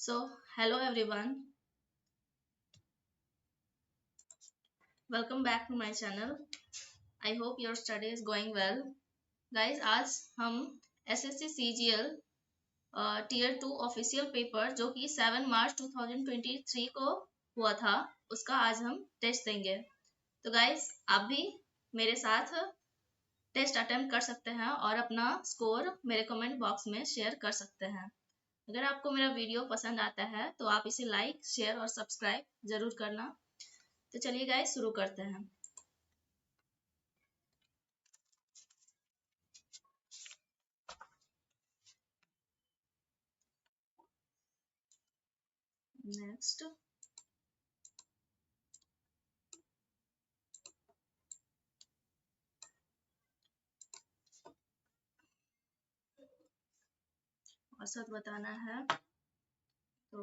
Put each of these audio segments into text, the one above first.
Hello everyone, welcome back to my channel. I hope your study is going well. Guys, आज हम SSC CGL tier 2 official paper जो कि 7 मार्च 2023 को हुआ था, उसका आज हम टेस्ट देंगे। तो गाइस, आप भी मेरे साथ टेस्ट अटेम्प्ट कर सकते हैं और अपना स्कोर मेरे कमेंट बॉक्स में शेयर कर सकते हैं। अगर आपको मेरा वीडियो पसंद आता है तो आप इसे लाइक, शेयर और सब्सक्राइब जरूर करना। तो चलिए गाइस, शुरू करते हैं। नेक्स्ट, औसत बताना है। तो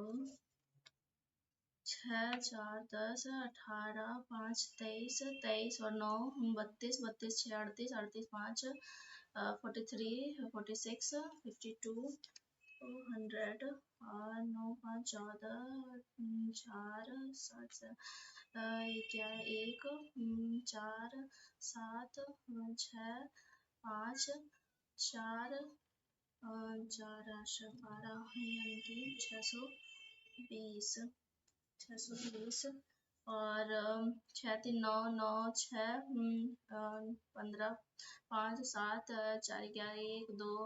6, 4, 10, 18, 5, 23, 23 और 9, 32, 32, 6, 38, 38, 5, 43, 46, 52, 100 और 9, 5, 14, 4, 7, 1, 4, 7, 6, 5, 4, 4, 8, 12 यानी कि 620, 620 और 6, 3, 9, 9, 6, 15, 5, 7, 4, 11, 1, 2,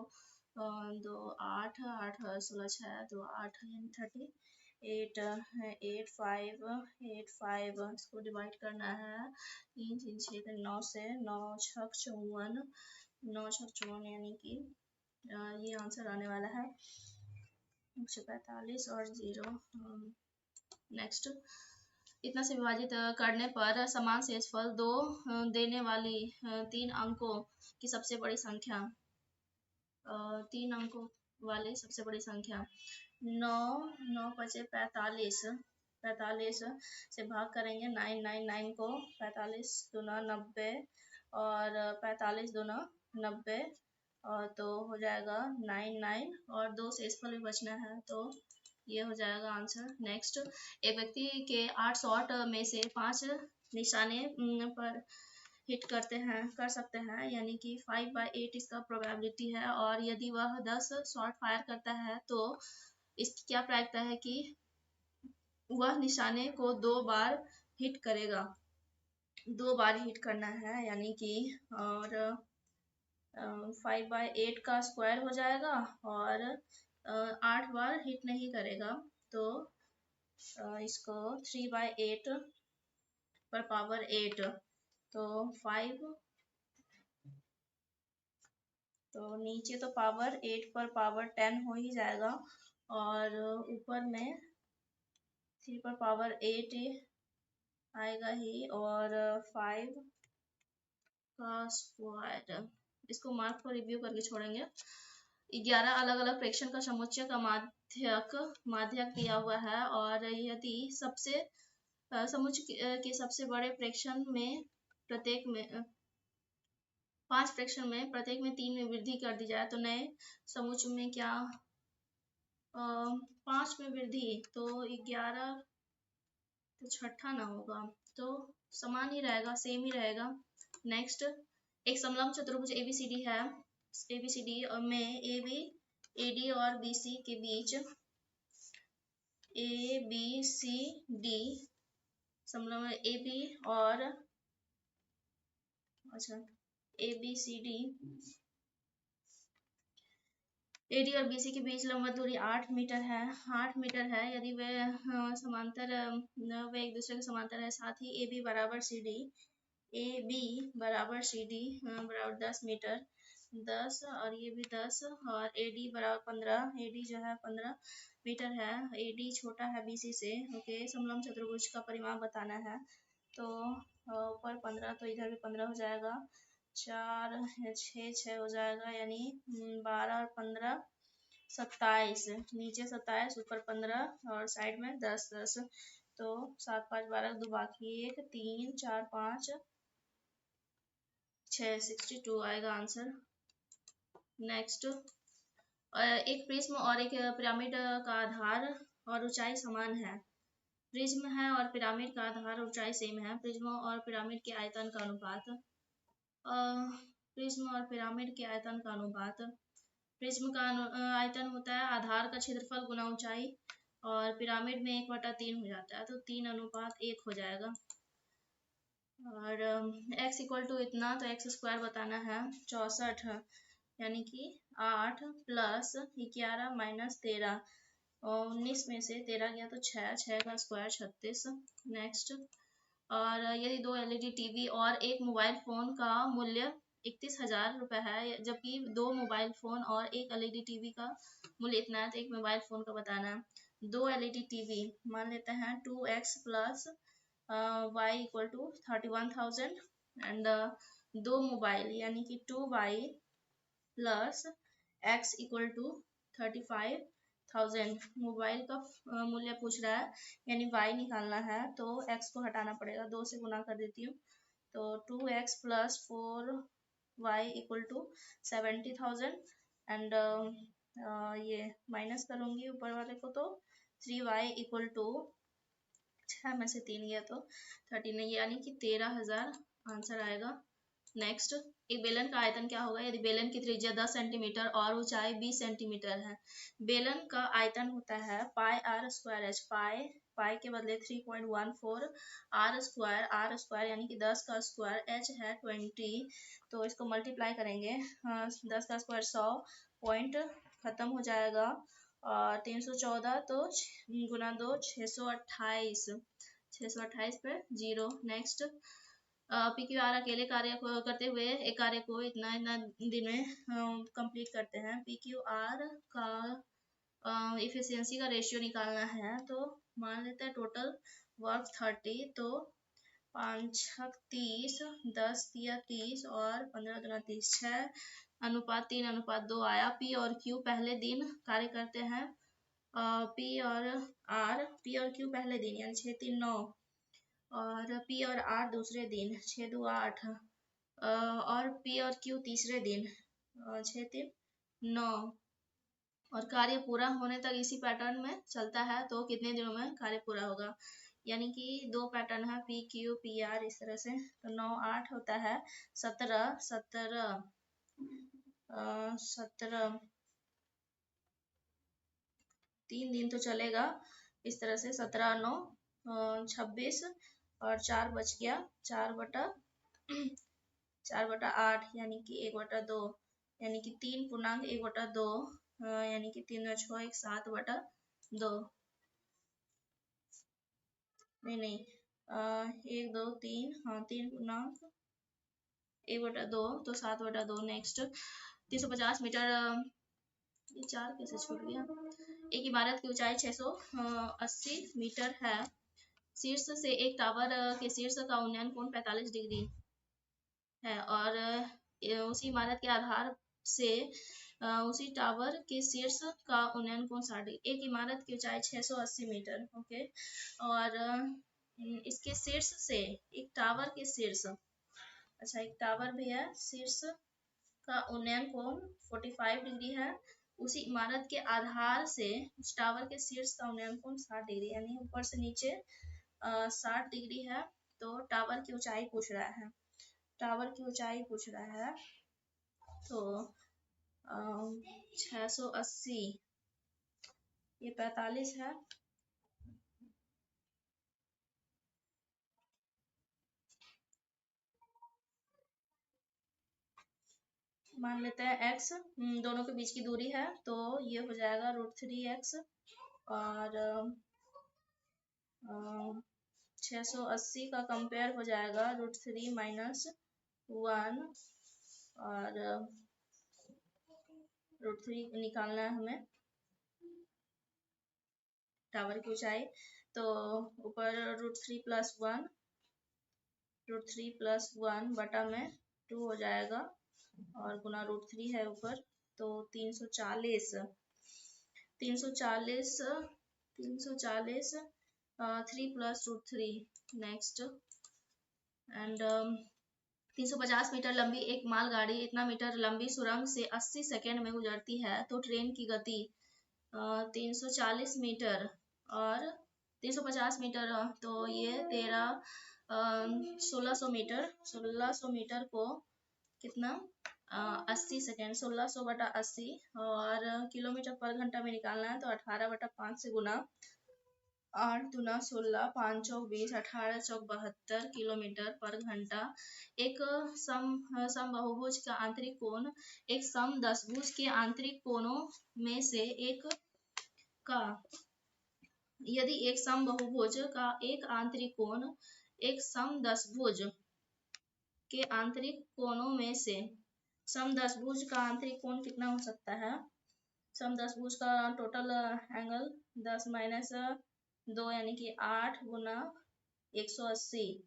2, 8, 8, 16, 6, 2, 8 यानी 38, 8, 5, 8, 5 इसको डिवाइड करना है 3, 3, 6, 9 से 9, 6, 54, 9, 6, 54 यानी कि ये आंसर आने वाला है 145 और 0। नेक्स्ट, इतना से विभाजित करने पर समान शेषफल 2 देने वाली 3 अंकों की सबसे बड़ी संख्या, 3 अंकों वाली सबसे बड़ी संख्या 9, 9 पचे 45, 45 से भाग करेंगे 999 को, 45 दूना 90 और 45 दूना 90 और तो हो जाएगा 99 और 2 शेषफल भी बचना है, तो ये हो जाएगा आंसर। नेक्स्ट, एक व्यक्ति के 8 शॉट में से 5 निशाने पर हिट कर सकते हैं, यानी कि 5/8 इसका प्रोबेबिलिटी है। और यदि वह 10 शॉट फायर करता है तो इसकी क्या प्रायिकता है कि वह निशाने को 2 बार हिट करेगा, 2 बार हिट करना है, यानी कि और 5/8 का स्क्वायर हो जाएगा और 8 बार हिट नहीं करेगा, तो इसको 3/8 पर पावर 8, तो 5, तो नीचे तो पावर 8 पर पावर 10 हो ही जाएगा और ऊपर में 3 पर पावर 8 आएगा ही और 5 का स्क्वायर। इसको मार्क पर रिव्यू करके छोड़ेंगे। 11 अलग अलग प्रेक्षण का समुच्चय का माध्यक दिया हुआ है और यदि सबसे समुच्चय के सबसे बड़े प्रेक्षण में प्रत्येक में 5 प्रेक्षण में प्रत्येक में 3 में वृद्धि कर दी जाए तो नए समुच्चय में क्या 5 में वृद्धि, तो 11 तो छठा ना होगा, तो समान ही रहेगा, सेम ही रहेगा। नेक्स्ट, एक समलंब चतुर्भुज एबीसीडी है, एबीसीडी में एबी एडी और बीसी के बीच ए बी सी डी समलंब एबी और अच्छा A B C D AD और बीसी के बीच लंबवत दूरी 8 मीटर है, 8 मीटर है। यदि वे समांतर वे एक दूसरे के समांतर है, साथ ही ए बी बराबर सी डी, ए बी बराबर सी डी बराबर 10 मीटर, 10 और ये भी 10 और ए डी बराबर 15, ए डी जो है 15 मीटर है, ए डी छोटा है बीसी से। ओके, समलंब चतुर्भुज का परिमाप बताना है, तो ऊपर 15 तो इधर भी 15 हो जाएगा, 4 6 हो जाएगा, यानी 12 और 15 27, नीचे 27 ऊपर 15 और साइड में 10 10, तो 7 5 12 2 बाकी 1 3 4 5 6 62 आएगा आंसर। नेक्स्ट, एक प्रिज्म और एक पिरामिड का आधार और ऊंचाई समान है। प्रिज्म है और पिरामिड का आधार ऊंचाई सेम है। प्रिज्म और पिरामिड के आयतन का अनुपात। प्रिज्म और पिरामिड के आयतन का अनुपात। प्रिज्म का आयतन होता है आधार का क्षेत्रफल गुना ऊंचाई, और पिरामिड में 1/3 हो जाता है, तो 3:1 हो जाएगा। और x इक्वल टू इतना, तो x स्क्वायर बताना है 64, यानी कि 8 प्लस 11 माइनस 13, और 19 में से 13 गया तो 6 का स्क्वायर 36। नेक्स्ट, और यदि 2 LED टीवी और एक मोबाइल फ़ोन का मूल्य 31,000 रुपये है, जबकि 2 मोबाइल फ़ोन और एक LED टीवी का मूल्य इतना है, तो एक मोबाइल फ़ोन का बताना है। 2 LED टीवी मान लेते हैं 2x plus y equal to 31,000, and 2 mobile यानी कि 2y plus x equal to 35,000। Mobile का मूल्य पूछ रहा है, यानी y निकालना है, तो x को हटाना पड़ेगा, 2 से गुना कर देती हूँ, तो 2x plus 4y equal to 70,000, and ये माइनस करूँगी ऊपर वाले को, तो 3y इक्वल टू 6 में से 3 गया तो 13, यानी कि 13,000 आंसर आएगा। नेक्स्ट, एक बेलन का आयतन क्या होगा यदि बेलन की त्रिज्या 10 सेंटीमीटर और ऊंचाई 20 सेंटीमीटर है। बेलन का आयतन होता है पाई आर स्क्वायर एच। पाई के बदले 3.14 आर स्क्वायर यानी कि 10 का स्क्वायर, एच है 20, तो इसको मल्टीप्लाई करेंगे, 10 का स्क्वायर 100, पॉइंट खत्म हो जाएगा, और 314 तो गुना 2 628, 628 पे 0। नेक्स्ट, PQR अकेले कार्य करते हुए एक कार्य को इतना दिन में कंप्लीट करते हैं। PQR का इफिशियंसी का रेशियो निकालना है, तो मान लेते हैं टोटल वर्क 30, तो 5 30, 10 दिया 30 और 15 दूना 30, 6:3:2 आया। P और Q पहले दिन कार्य करते हैं। P और Q पहले दिन यानी 6 3 9, और P और R दूसरे दिन 6 2 8, और P और Q तीसरे दिन 6 3 9, और कार्य पूरा होने तक इसी पैटर्न में चलता है, तो कितने दिनों में कार्य पूरा होगा, यानी कि 2 पैटर्न है PQPR इस तरह से, तो 9 8 होता है 17 17 17, 3 दिन तो चलेगा इस तरह से, 17 9 26, और 4 बच गया, 4/8 यानी कि 1/2, यानी कि 3.1/2, यानी कि 3 6 1 7/2, नहीं 1 2 3, हाँ 3.1/2, तो 7/2। नेक्स्ट, 350 मीटर, ये 4 कैसे छूट गया। एक इमारत की ऊंचाई 680 मीटर है। शीर्ष से एक टावर के शीर्ष का उन्नयन कोण 45 डिग्री है, और उसी इमारत के आधार से उसी टावर के शीर्ष का उन्नयन कोण 60 डिग्री। एक इमारत की ऊंचाई 680 मीटर, ओके, और इसके शीर्ष से एक टावर के शीर्ष, अच्छा एक टावर भी है, शीर्ष का उन्नयन कोण 45 डिग्री है। उसी इमारत के आधार से उस टावर के शीर्ष का उन्नयन कोण 60 डिग्री, यानी ऊपर से नीचे 60 डिग्री है। तो टावर की ऊंचाई पूछ रहा है, टावर की ऊंचाई पूछ रहा है, तो 680, ये 45 है, मान लेते हैं x, दोनों के बीच की दूरी है, तो ये हो जाएगा √3x, और 680 का कंपेयर हो जाएगा √3 माइनस 1, और √3 निकालना है हमें टावर की ऊंचाई, तो ऊपर √3 प्लस 1 बटा में 2 हो जाएगा, और गुना √3 है ऊपर, तो 340 3 प्लस √3। नेक्स्ट, एंड 350 मीटर लंबी एक मालगाड़ी इतना मीटर लंबी सुरंग से 80 सेकेंड में गुजरती है, तो ट्रेन की गति 340 मीटर और 350 मीटर, तो ये 1600 मीटर, 1600 मीटर को कितना 80 सेकेंड, 1600/80, और किलोमीटर पर घंटा में निकालना है तो 18/5 से गुना, 8×2=16, 5×4=20, 18×4=72 किलोमीटर पर घंटा। एक समबाहुभुज का आंतरिक कोण, एक समदशभुज के आंतरिक कोणों में से एक का, यदि एक समबाहुभुज का एक आंतरिक कोण एक समदशभुज के आंतरिक कोणों में से, समदशभुज का आंतरिक कोण कितना हो सकता है? समदशभुज का टोटल एंगल 10-2 यानी कि 8 गुना 180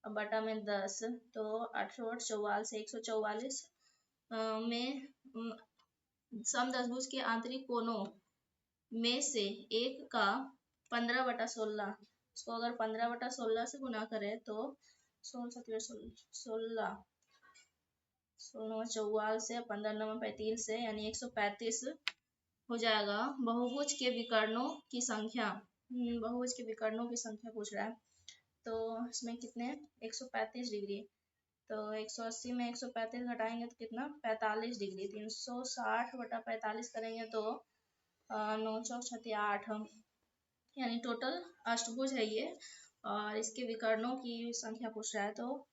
बटा में 10, तो 844, 144 में समदशभुज के आंतरिक कोणों में से एक का 15/16, इसको अगर 15/16 से गुना करें तो 16 44 से 15×9=35 से, यानी 135 हो जाएगा। बहुभुज के विकर्णों की संख्या, बहुभुज के विकर्णों की संख्या पूछ रहा है, तो इसमें कितने 135 डिग्री, तो 180 में 135 घटाएंगे तो कितना 45 डिग्री, 360/45 करेंगे तो 9×4=8, यानी टोटल अष्टभुज है ये, और इसके विकर्णों की संख्या पूछ रहा है, तो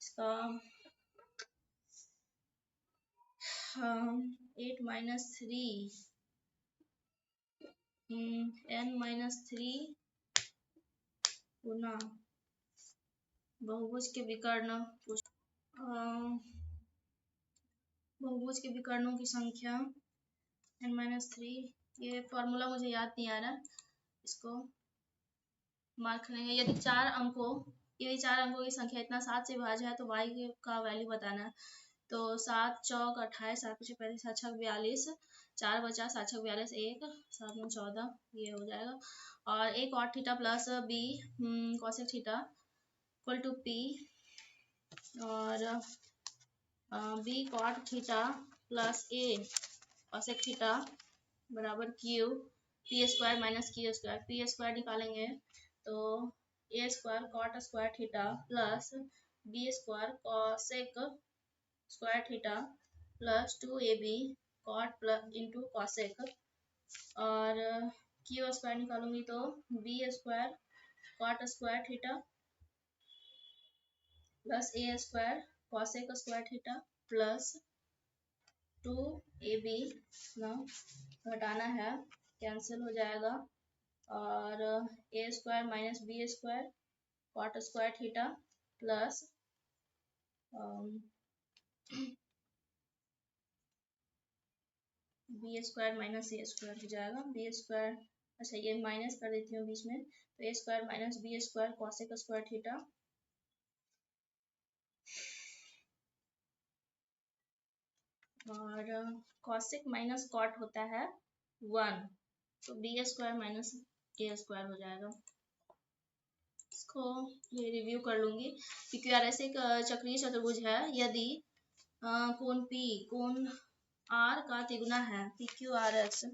इसका 8-3 n-3 गुना बहुभुज के विकर्ण, बहुभुज के विकर्णों की संख्या n-3, ये फॉर्मूला मुझे याद नहीं आ रहा, इसको मार्क करेंगे। यदि 4 अंकों की संख्या इतना 7 से विभाज्य है तो y का वैल्यू बताना है, तो 7×4 = 28, 7×5 = 35, 7×6 = 42, 4 बचा, 7×6 = 42, 1 7×9 = 14, ये हो जाएगा। और a cot theta plus b cosec theta equal to p, और b cot theta plus a cosec theta बराबर q, p² - q², p² निकालेंगे तो a² cot square theta plus b² cosec square theta plus 2ab cot plus into cosec, और q² निकालूंगी तो b² cot square theta plus a² cosec square theta plus 2ab ना घटाना है, cancel हो जाएगा, और a² - b² cot square theta plus b² - a² हो जाएगा, b², अच्छा ये माइनस कर देती हूँ बीच में, तो a² - b² cosec square theta और cosec माइनस cot होता है 1, तो b² - a² हो जाएगा। इसको ये रिव्यू कर लूंगी। PQRS एक चक्रीय चतुर्भुज है, यदि कोण P कोण R का तिगुना है, PQRS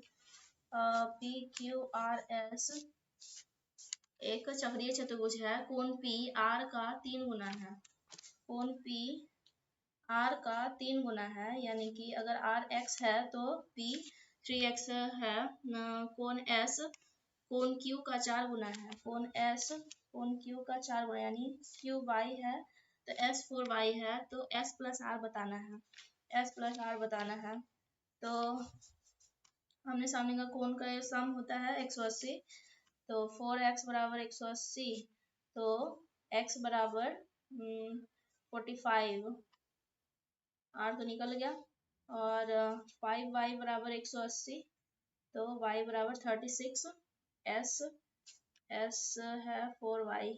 एक चक्रीय चतुर्भुज है, कोण P R का 3 गुना है, कोण P R का 3 गुना है, यानी कि अगर R x है तो P 3x है, कोण S कोण Q का 4 गुना है, कोण S कोण Q का 4 गुना, यानी Q y है तो S 4y है, तो S प्लस R बताना है, S प्लस R बताना है, तो हमने सामने का कोण का सम होता है 180, तो 4x = 180, तो x बराबर 45, R तो निकल गया, और 5y = 180, तो y = 36, s है 4y,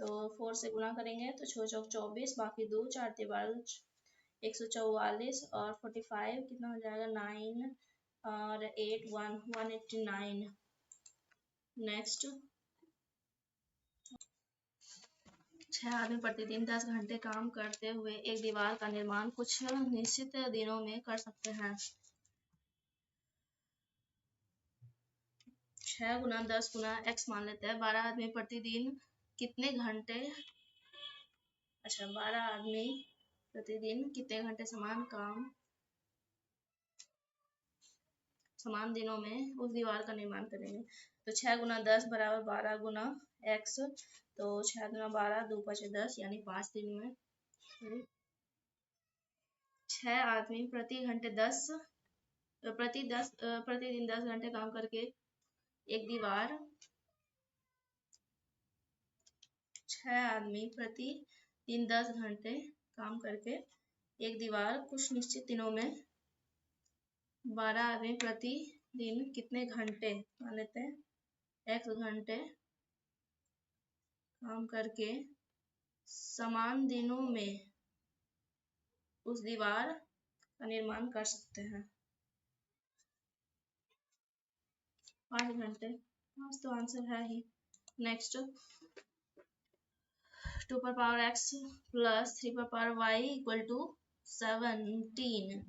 तो 4 से गुना करेंगे तो 6×4 = 24, बाकी 2 4 × 12 144, और 45 कितना हो जाएगा 9, और 8 189। नेक्स्ट, 6 आदमी प्रतिदिन 10 घंटे काम करते हुए एक दीवार का निर्माण कुछ निश्चित दिनों में कर सकते हैं। 6 गुना 10 गुना x मान लेते हैं। 12 आदमी प्रतिदिन कितने घंटे, अच्छा 12 आदमी प्रतिदिन कितने घंटे समान दिनों में उस दीवार का निर्माण करेंगे। तो 6 गुना 10 बराबर 12 गुना x, तो 6 गुना 12 2 5 10 यानी 5 दिन में 6 आदमी प्रतिदिन 10 घंटे काम करके एक दीवार 6 आदमी प्रतिदिन 10 घंटे काम करके एक दीवार कुछ निश्चित दिनों में 12 आदमी प्रतिदिन कितने घंटे मान लेते हैं x घंटे काम करके समान दिनों में उस दीवार का निर्माण कर सकते हैं। 5 घंटे, आज तो आंसर है ही। नेक्स्ट 2 पर पावर x प्लस 3 पर पावर y इक्वल टू 17।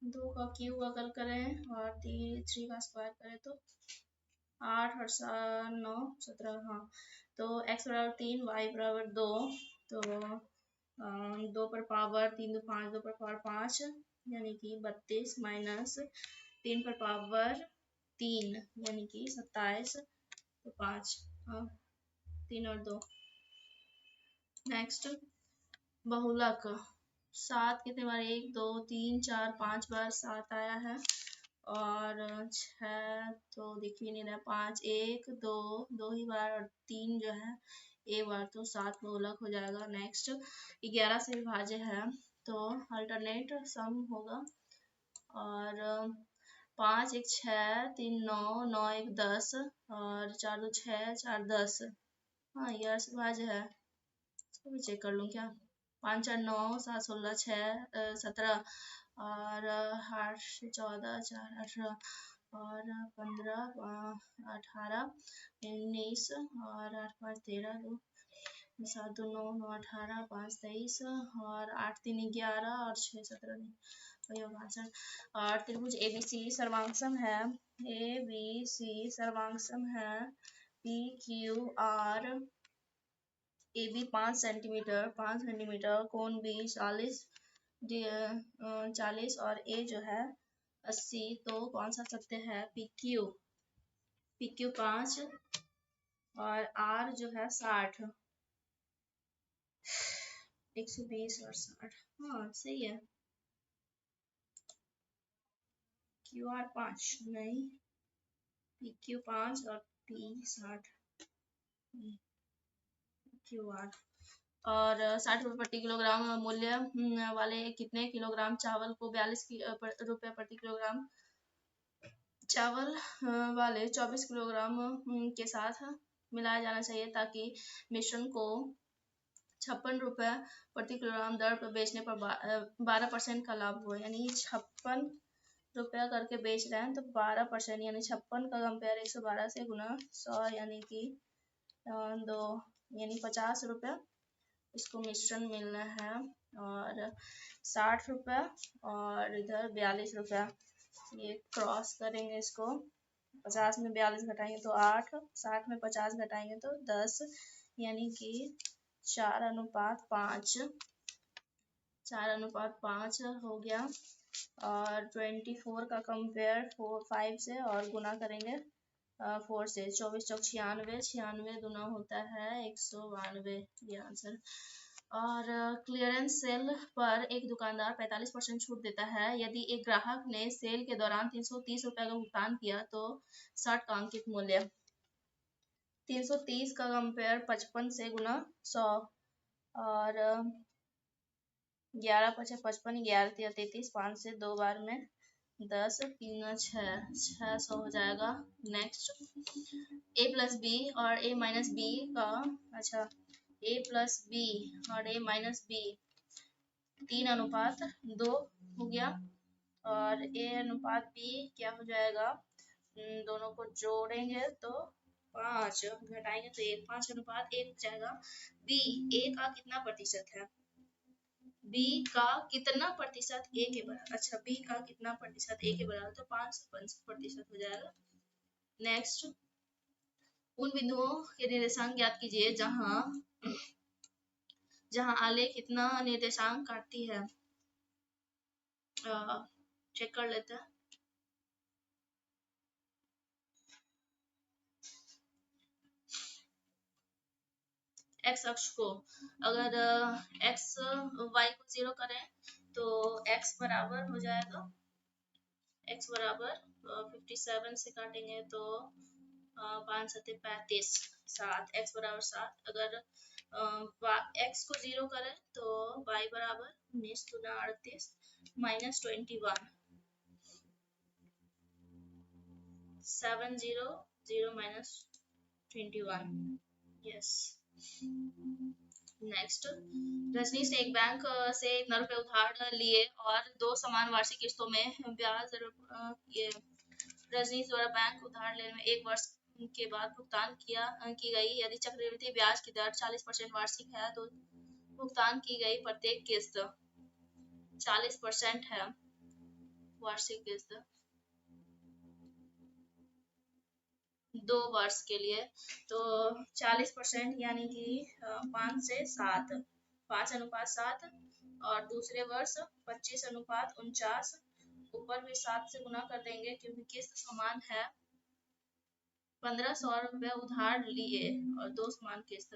दो का क्यूब अगर करें और 3 का स्क्वायर करें तो 8 और 9 17, हाँ। तो x बराबर 3 y बराबर 2, तो 2 पर पावर 3 2 5, 2 पर पावर 5 यानी कि 32 माइनस 3 पर पावर 3 यानी कि 27, तो 5, हाँ 3 और 2। नेक्स्ट बहुलक 7 कितने बार, 1 2 3 4 5 बार 7 आया है, और 6 तो दिख ही नहीं रहा, 5 1 2 2 ही बार और 3 जो है एक बार, तो 7 बहुलक हो जाएगा। नेक्स्ट 11 से विभाज्य है तो अल्टरनेट सम होगा, और 5 1 6 3 9 9 1 10 और 4 2 6 4 10, हाँ 11 से विभाज्य है। इसको भी चेक कर लूँ क्या, 5 4 9 7 16 6 17 और 8 14 4 18 और 15 18 19 और 8 5 13 2 7 2 9 9 18 5 23 और 8 3 11 और 6 17 वही होगा आंसर। और त्रिभुज ABC सर्वांगसम है, ABC सर्वांगसम है PQR, AB 5 सेंटीमीटर कोण B 40 और A जो है 80, तो कौन सा सत्य है, PQ 5 और R जो है 60, 120 और 60, हाँ सही है। QR 5 नहीं, PQ 5 और P 60, QR। और 60 रुपये प्रति किलोग्राम मूल्य वाले कितने किलोग्राम चावल को 42 रुपये प्रति किलोग्राम चावल वाले 24 किलोग्राम के साथ मिलाया जाना चाहिए, ताकि मिश्रण को 56 रुपये प्रति किलोग्राम दर पर बेचने पर 12% का लाभ हो। यानी 56 रुपया करके बेच रहे हैं तो 12%, यानी 56 का कंपेयर 112 से गुना 100 यानी कि 2 यानी 50 रुपया इसको मिश्रण मिलना है, और 60 रुपया और इधर 42 रुपया, ये क्रॉस करेंगे इसको, 50 में 42 घटाएंगे तो 8, 60 में 50 घटाएंगे तो 10 यानी कि 4:5, 4:5 हो गया। और 24 का कंपेयर 5 से और गुना करेंगे 4 से, 24 चौक 96, 96 गुना होता है 192, ये आंसर। और क्लियरेंस सेल पर एक दुकानदार 45% छूट देता है। यदि एक ग्राहक ने सेल के दौरान 330 रुपये का भुगतान किया तो 60 का अंकित मूल्य, 330 का कंपेयर 55 से गुना 100, और 11 5 55, 11 3 33, 5 से 2 बार में 10 3 6 600 हो जाएगा। नेक्स्ट A प्लस बी और A माइनस बी का, अच्छा A प्लस बी और A माइनस बी 3:2 हो गया, और A अनुपात B क्या हो जाएगा, दोनों को जोड़ेंगे तो 5, घटाएंगे तो 1, 5:1 हो जाएगा। B A का कितना प्रतिशत है, b का कितना प्रतिशत a के बराबर, अच्छा b का कितना प्रतिशत a के बराबर, तो 5% हो जाएगा। नेक्स्ट, उन बिंदुओं के निर्देशांक ज्ञात कीजिए जहां जहां आलेख कितना निर्देशांक काटती है। चेक कर लेते हैं। एक्स अक्ष को अगर एक्स वाई को 0 करें तो एक्स बराबर हो जाएगा, एक्स बराबर 57 से काटेंगे तो 5 7 35, 7, एक्स बराबर 7। अगर एक्स को 0 करें तो वाई बराबर 19 दूना 38 -21, 7 0 0 -21, यस। नेक्स्ट, रजनीश ने एक बैंक से इतना रुपए उधार लिए और 2 समान वार्षिक किस्तों में ब्याज ये रजनीश द्वारा बैंक उधार लेने में 1 वर्ष के बाद भुगतान की गई यदि चक्रवृद्धि ब्याज की दर 40% वार्षिक है तो भुगतान की गई प्रत्येक किस्त 40% है वार्षिक किस्त 2 वर्ष के लिए, तो 40% यानी कि 5 से 7, 5:7, और दूसरे वर्ष 25:49, ऊपर भी 7 से गुना कर देंगे क्योंकि किस्त समान है। 1500 रुपये उधार लिए और 2 समान किस्त,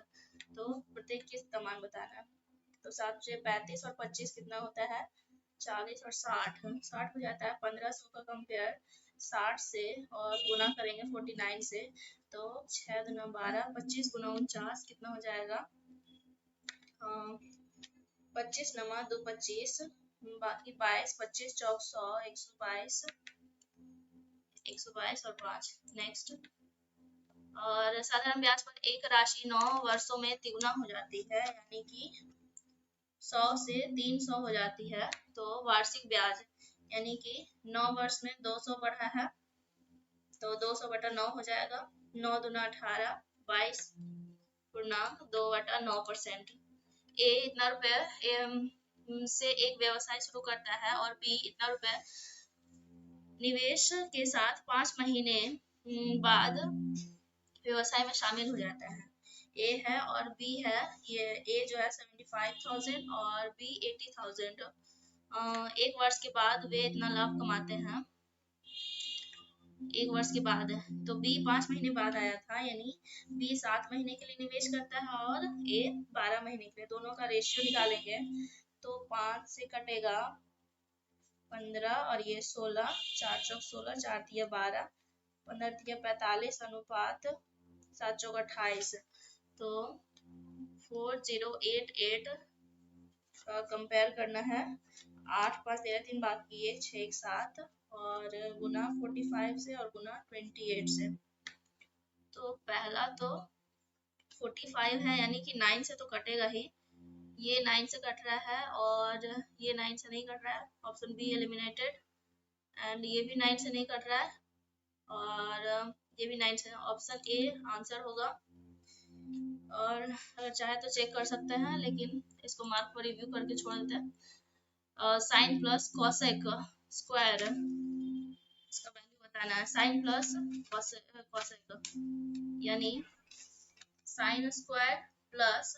तो प्रत्येक किस्त समान बताना है। तो 7 से 35 और 25 कितना होता है, 40 और 60 हो जाता है। 1500 का कंपेयर 60 से और गुना करेंगे 49 से, तो 6 दूना 12, 25 गुना 49 कितना हो जाएगा, 25 नमा 2 25, बाकी 22, 25 चौक 100, 122 और 5। नेक्स्ट, और साधारण ब्याज पर एक राशि 9 वर्षों में तिगुना हो जाती है, यानी कि 100 से 300 हो जाती है। तो वार्षिक ब्याज यानी कि 9 वर्ष में 200 बढ़ा है तो 200/9 हो जाएगा। 9 दूना 18, 22 पूर्णांक 2/9%। ए इतना रुपए से एक व्यवसाय शुरू करता है और बी इतना रुपए निवेश के साथ 5 महीने बाद व्यवसाय में शामिल हो जाता है। ए है और बी है, ये ए जो है 75,000 और बी 80,000। 1 वर्ष के बाद वे इतना लाभ कमाते हैं, 1 वर्ष के बाद। तो बी 5 महीने बाद आया था, यानी बी 7 महीने के लिए निवेश करता है और ए 12 महीने के लिए। दोनों का रेशियो निकालेंगे तो 5 से कटेगा 15 और ये 16, 4 चौक 16, 4 तिया 12, 15 तिया 45 अनुपात 7 चौक 28, तो 4088 का कंपेयर करना है। 8 5 13 3 बाकी है 6 1 7 और गुना 45 से और गुना 28 से। तो पहला तो 45 है यानी कि 9 से तो कटेगा ही, ये 9 से कट रहा है और ये 9 से नहीं कट रहा है, ऑप्शन बी एलिमिनेटेड। एंड ये भी 9 से नहीं कट रहा है और ये भी 9 से, ऑप्शन ए आंसर होगा। और अगर चाहे तो चेक कर सकते हैं, लेकिन इसको मार्क पर रिव्यू करके छोड़ देते हैं। साइन प्लस कॉसेक स्क्वायर, इसका वैल्यू बताना है। साइन प्लस कॉसेक यानी sign square plus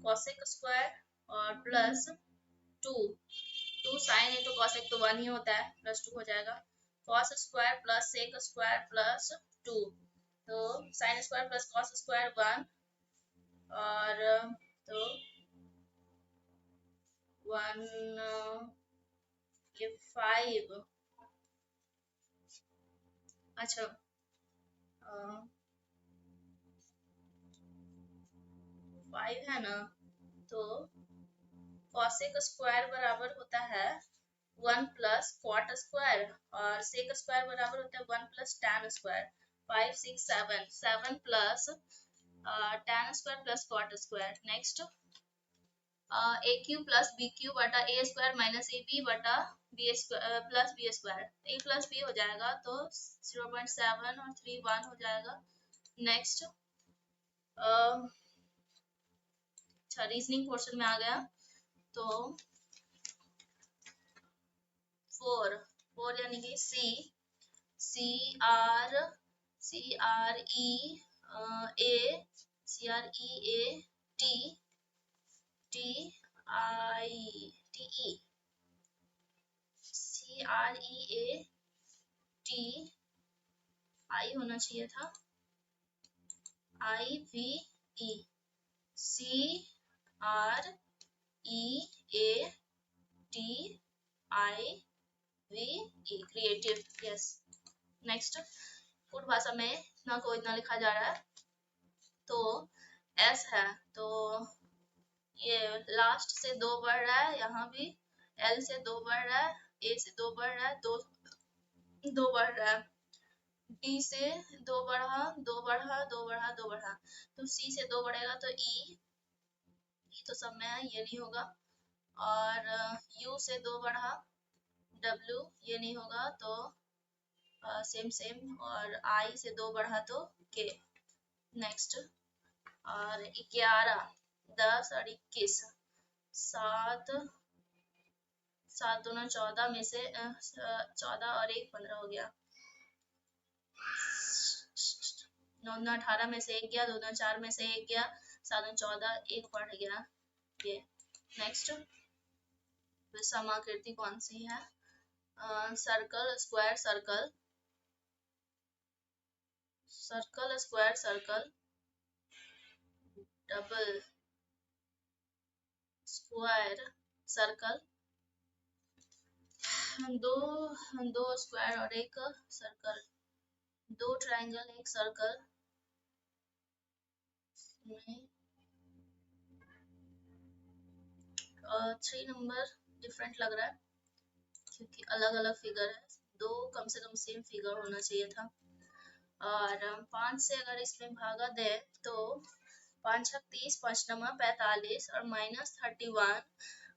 cosec square और प्लस 2 साइन है तो कॉसेक तो 1 ही होता है, प्लस 2 हो जाएगा। Cos square plus sec square plus 2, तो sine square plus cos square 1 और तो 1 ये 5, अच्छा 5 है ना, तो कॉसेक स्क्वायर बराबर होता है 1 प्लस क्वाट स्क्वायर और सेक स्क्वायर बराबर होता है 1 plus tan square. 5 6 7, 7 plus tan square plus cot square. Next, A Q plus B Q बटा A square minus A B बटा B plus B square. A plus B हो जाएगा तो 0.7 और 3 1 हो जाएगा। नेक्स्ट, अच्छा रीजनिंग पोर्शन में आ गया, तो 4 यानी कि C R E A T T E T I होना चाहिए था IVE CREATIVE creative. Yes. Next, food भाषा में ना को इतना लिखा जा रहा है तो S है तो ये लास्ट से 2 बढ़ रहा है, यहाँ भी L से 2 बढ़ रहा है, A से 2 बढ़ रहा है, 2 बढ़ रहा है, D से 2 बढ़ा, 2 बढ़ा, 2 बढ़ा, 2 बढ़ा, तो C से 2 बढ़ेगा तो E तो सब में है, ये नहीं होगा। और U से 2 बढ़ा, W ये नहीं होगा तो सेम, और I से 2 बढ़ा तो K। नेक्स्ट, और 11, 10 और 21, 7 दूना 14 में से 14 और 1 15 हो गया, 9 दूना 18 में से 1 गया, 2 दूना 4 में से 1 गया, 7 दूना 14, 1 बढ़ गया ये। नेक्स्ट, समाकृति कौन सी है? Circle, square, circle, circle, square, circle, double square, circle, दो स्क्वायर और एक सर्कल, 2 ट्रायंगल, एक सर्कल में 3 नंबर डिफरेंट लग रहा है क्योंकि अलग अलग फिगर है, 2 कम से कम सेम फिगर होना चाहिए था। और 5 से अगर इसमें भागा दे तो 5 छक 30, 5 नमा 45 और -31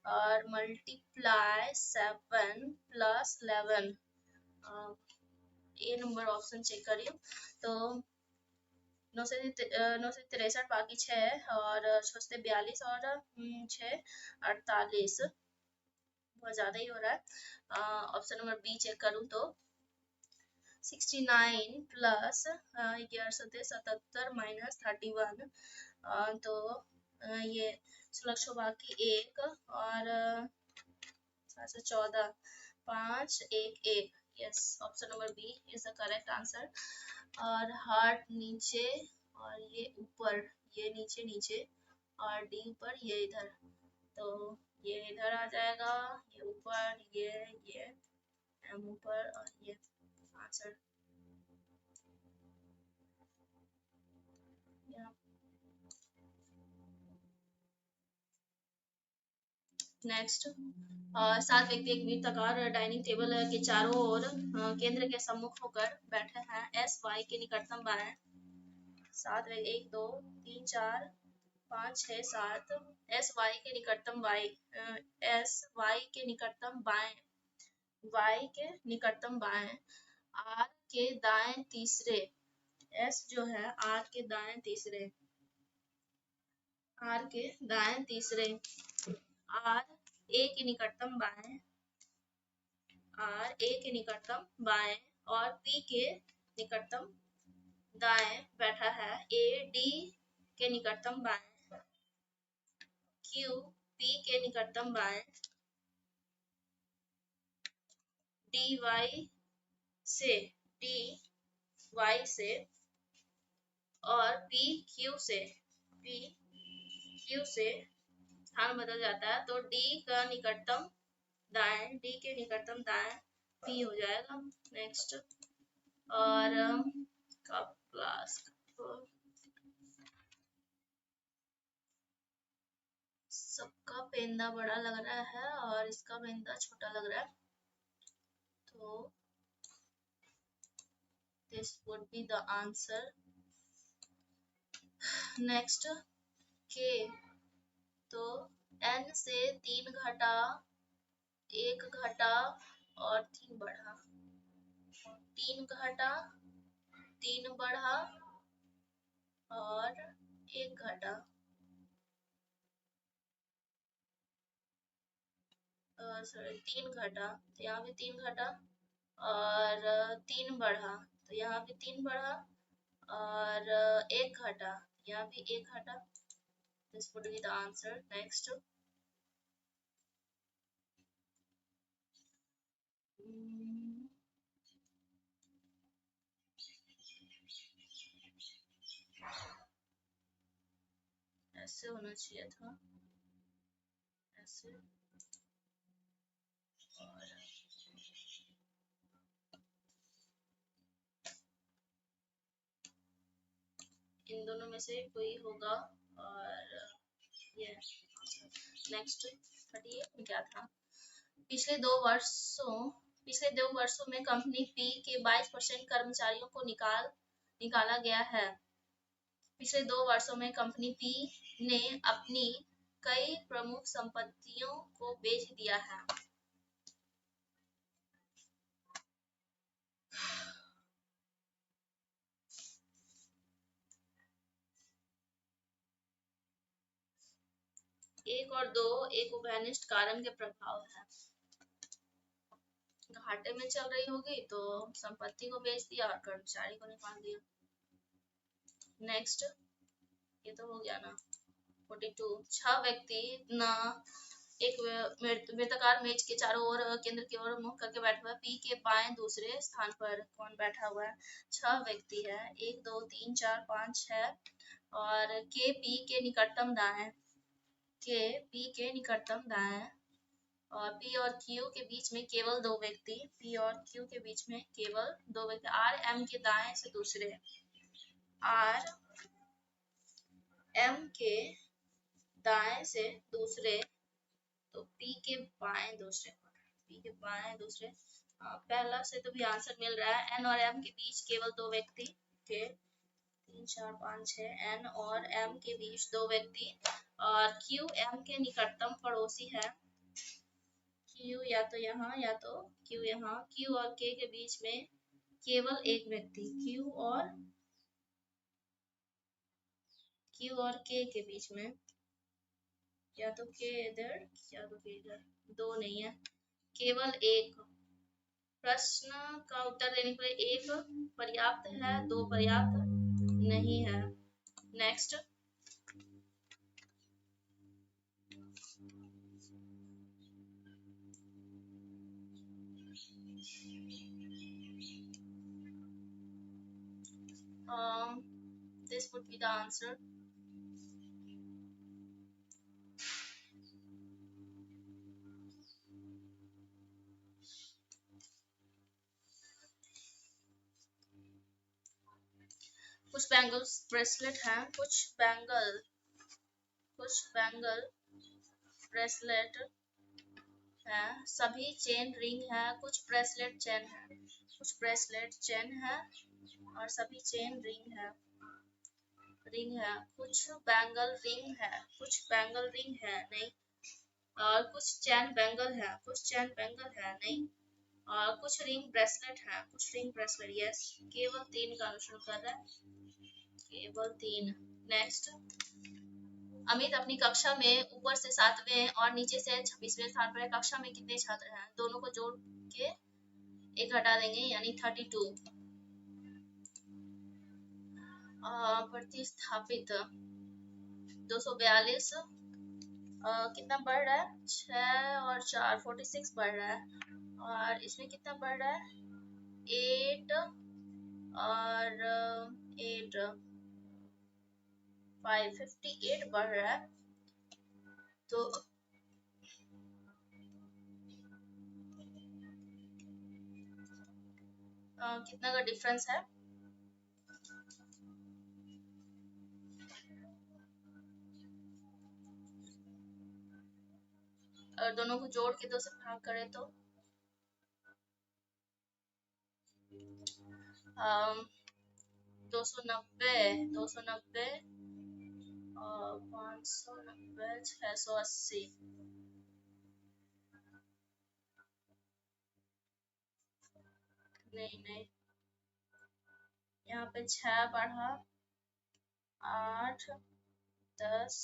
और मल्टीप्लाई 7 प्लस 11, ये नंबर ऑप्शन चेक करिए तो 9 से 63 बाकी 6 और 6 से 42 और 6 48, बहुत ज्यादा ही हो रहा है। ऑप्शन नंबर बी चेक करूँ तो 69 प्लस 77 माइनस 31, तो ये 16 बाकी 1 और 714, 5 1 1। Yes, option number B is the correct answer. और हार्ट नीचे और ये ऊपर, ये नीचे नीचे और डी ऊपर, ये इधर, तो ये इधर आ जाएगा, ये ऊपर, ये एम ऊपर और ये आंसर। नेक्स्ट, 7 व्यक्ति एक वृत्ताकार डाइनिंग टेबल के चारों ओर केंद्र के सम्मुख होकर बैठे हैं। एस वाई के निकटतम बाएं, 7 1 2 3 4 5 6 7, एस वाई के निकटतम एस वाई के निकटतम बाएं, वाई के निकटतम बाएं, आर के दाएं तीसरे, एस जो है आर के दाएं तीसरे, आर के दाएं तीसरे, आर ए के निकटतम बाएं, आर ए के निकटतम बाएं और पी के निकटतम दाएं बैठा है। ए डी के निकटतम बाएं, क्यू पी के निकटतम बाएं, डी वाई से और पी क्यू से स्थान बदल जाता है तो डी का निकटतम दाएं, डी के निकटतम दाएं पी हो जाएगा। नेक्स्ट, और कप फ्लास्क, सबका पेंदा बड़ा लग रहा है और इसका पेंदा छोटा लग रहा है, तो this would be the answer. Next, के, तो n से 3 घटा, 1 घटा और 3 बढ़ा, 3 घटा, 3 बढ़ा और 1 घटा, सॉरी 3 घटा तो यहाँ भी 3 घटा, और 3 बढ़ा तो यहाँ भी 3 बढ़ा, और 1 घटा यहाँ भी 1 घटा. This would be the answer. Next. ऐसे होना चाहिए था, ऐसे. और इन दोनों में से कोई होगा. और ये नेक्स्ट 38 में क्या था. पिछले दो वर्षों में कंपनी पी के 22% कर्मचारियों को निकाला गया है. पिछले 2 वर्षों में कंपनी पी ने अपनी कई प्रमुख संपत्तियों को बेच दिया है. एक और दो एक उभयनिष्ठ कारण के प्रभाव है. घाटे में चल रही होगी तो संपत्ति को बेच दिया और कर्मचारी को निकाल दिया. नेक्स्ट. ये तो हो गया ना. 42. 6 व्यक्ति ना एक वृत्ताकार मेज के चारों ओर केंद्र की ओर मुख करके बैठा हुआ है. पी के बाएं दूसरे स्थान पर कौन बैठा हुआ है. 6 व्यक्ति है. 1 2 3 4 5 6. और के पी के निकटतम दाएं. के पी के निकटतम दाएं. और पी और क्यू के बीच में केवल 2 व्यक्ति. पी और क्यू के बीच में केवल 2 व्यक्ति. आर एम के दाएं से दूसरे. आर एम के दाएं से दूसरे. तो पी के बाएं दूसरे. पी के बाएं दूसरे. पहला से तो भी आंसर मिल रहा है. एन और एम के बीच केवल 2 व्यक्ति. के 3 4 5 6. एन और एम के बीच 2 व्यक्ति. और क्यू एम के निकटतम पड़ोसी है. क्यू या तो यहाँ या तो क्यू यहाँ. क्यू और के बीच में केवल एक व्यक्ति. क्यू और के बीच में या तो के इधर या तो के इधर. 2 नहीं है, केवल एक. प्रश्न का उत्तर देने के लिए 1 पर्याप्त है, 2 पर्याप्त नहीं है. Next. This would be the answer. कुछ बैंगल्स ब्रेसलेट हैं. कुछ बैंगल ब्रेसलेट है. सभी चेन रिंग है. कुछ ब्रेसलेट चेन है और सभी चेन रिंग है. कुछ बैंगल रिंग है नहीं. और कुछ चैन बैंगल है नहीं. और कुछ रिंग ब्रेसलेट यस. केवल 3 का अनुसरण कर रहा है. केवल 3. नेक्स्ट. अमित अपनी कक्षा में ऊपर से 7वें और नीचे से 26वें स्थान पर है. कक्षा में कितने छात्र हैं. दोनों को जोड़ के 1 हटा देंगे यानी 32. प्रतिस्थापित 242. कितना बढ़ रहा है. 6 और 4 46 बढ़ रहा है. और इसमें कितना बढ़ रहा है. 8 और 8 558 बढ़ रहा है. तो कितना का डिफरेंस है. और दोनों को जोड़ के 2 से भाग करें तो 290 और 590 680. नहीं यहाँ पे 6 बढ़ा 8 10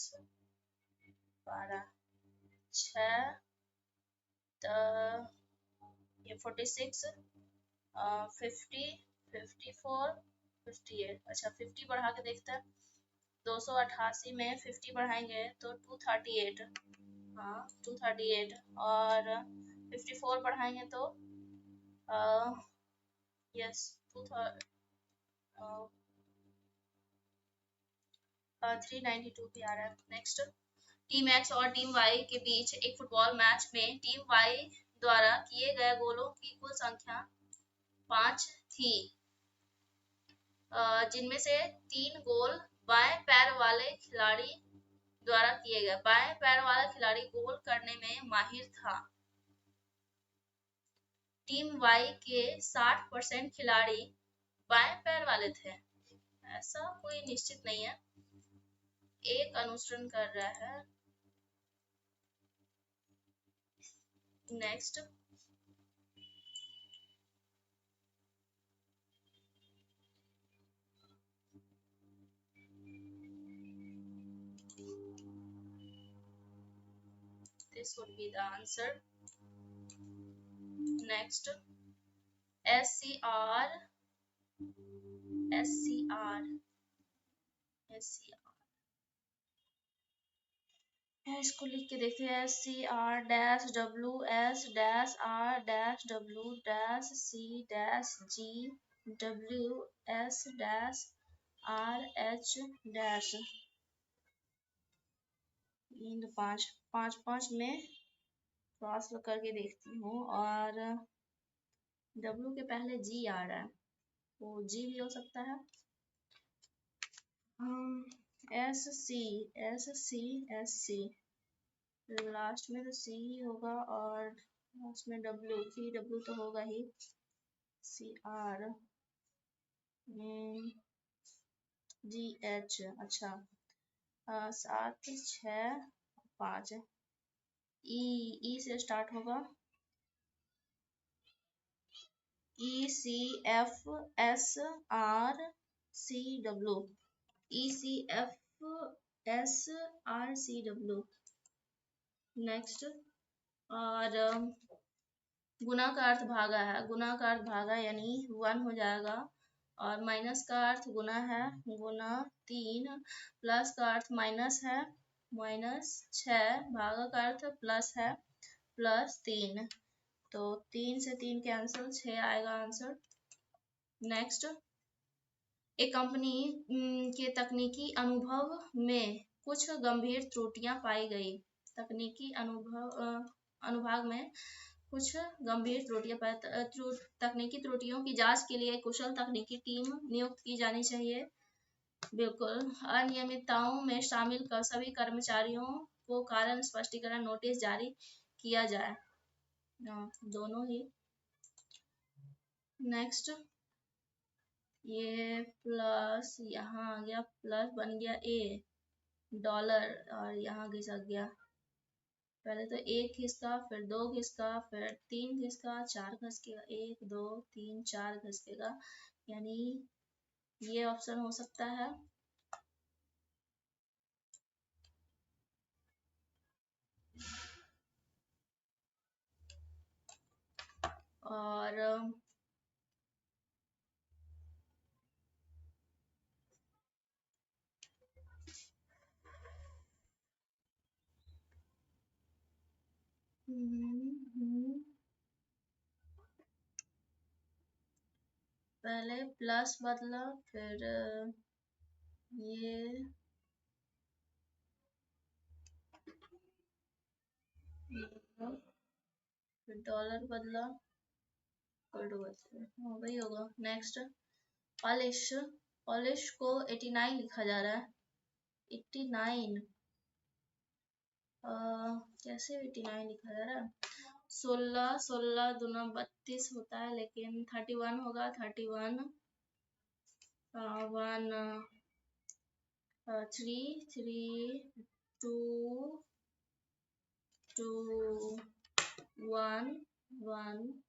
12 6 ये 46, 50, 54, 58। अच्छा 50 बढ़ा के देखते हैं। 288 में 50 बढ़ाएंगे तो 238। हाँ 238। और 54 बढ़ाएंगे तो यस 392 भी आ रहा है। नेक्स्ट, टीम एक्स और टीम वाई के बीच एक फुटबॉल मैच में टीम वाई द्वारा किए गए गोलों की कुल संख्या 5 थी, जिनमें से 3 गोल बाएं पैर वाले खिलाड़ी द्वारा किए गए। बाएं पैर वाला खिलाड़ी गोल करने में माहिर था। टीम वाई के 60% खिलाड़ी बाएं पैर वाले थे। ऐसा कोई निश्चित नहीं है, एक अनुसरण कर रहा है। Next, this would be the answer. Next, SCR, इसको लिख के देखते हैं। SCR-WS-R-WS-C-G-WS-R-H-। इन पांच पांच पांच में क्रॉस करके देखती हूँ, और W के पहले G आ रहा है, तो G भी हो सकता है। SC लास्ट में तो C ही होगा, और लास्ट में W तो होगा ही। CR GH। अच्छा 7 6 5 E से स्टार्ट होगा। ECFSRCW। नेक्स्ट, और गुना का अर्थ भागा है। गुना का अर्थ भागा यानी 1 हो जाएगा, और माइनस का अर्थ गुना है, गुना 3। प्लस का अर्थ माइनस है, -6। भागा का अर्थ प्लस है, +3। तो 3 से 3 कैंसिल, 6 आएगा आंसर। नेक्स्ट, एक कंपनी के तकनीकी अनुभव में कुछ गंभीर त्रुटियां पाई गई। तकनीकी अनुभाग में कुछ गंभीर तकनीकी त्रुटियों की जांच के लिए कुशल तकनीकी टीम नियुक्त की जानी चाहिए। बिल्कुल। अनियमितताओं में शामिल सभी कर्मचारियों को कारण स्पष्टीकरण नोटिस जारी किया जाए। दोनों ही। नेक्स्ट, ये प्लस यहाँ आ गया, प्लस बन गया A डॉलर, और यहाँ घिसक गया। पहले तो 1 घिसका, फिर 2 घिसका, फिर 3 घिसका, 4 घिसकेगा। 1 2 3 4 घिसकेगा, यानी ये ऑप्शन हो सकता है। और पहले प्लस बदला, फिर ये फिर डॉलर बदला, वही होगा। नेक्स्ट, पॉलिश को 89 लिखा जा रहा है। 89 कैसे 89 लिखा जा रहा है? 16 दूना 32 होता है, लेकिन 31 होगा। 31 1 3 3 2 2 1 1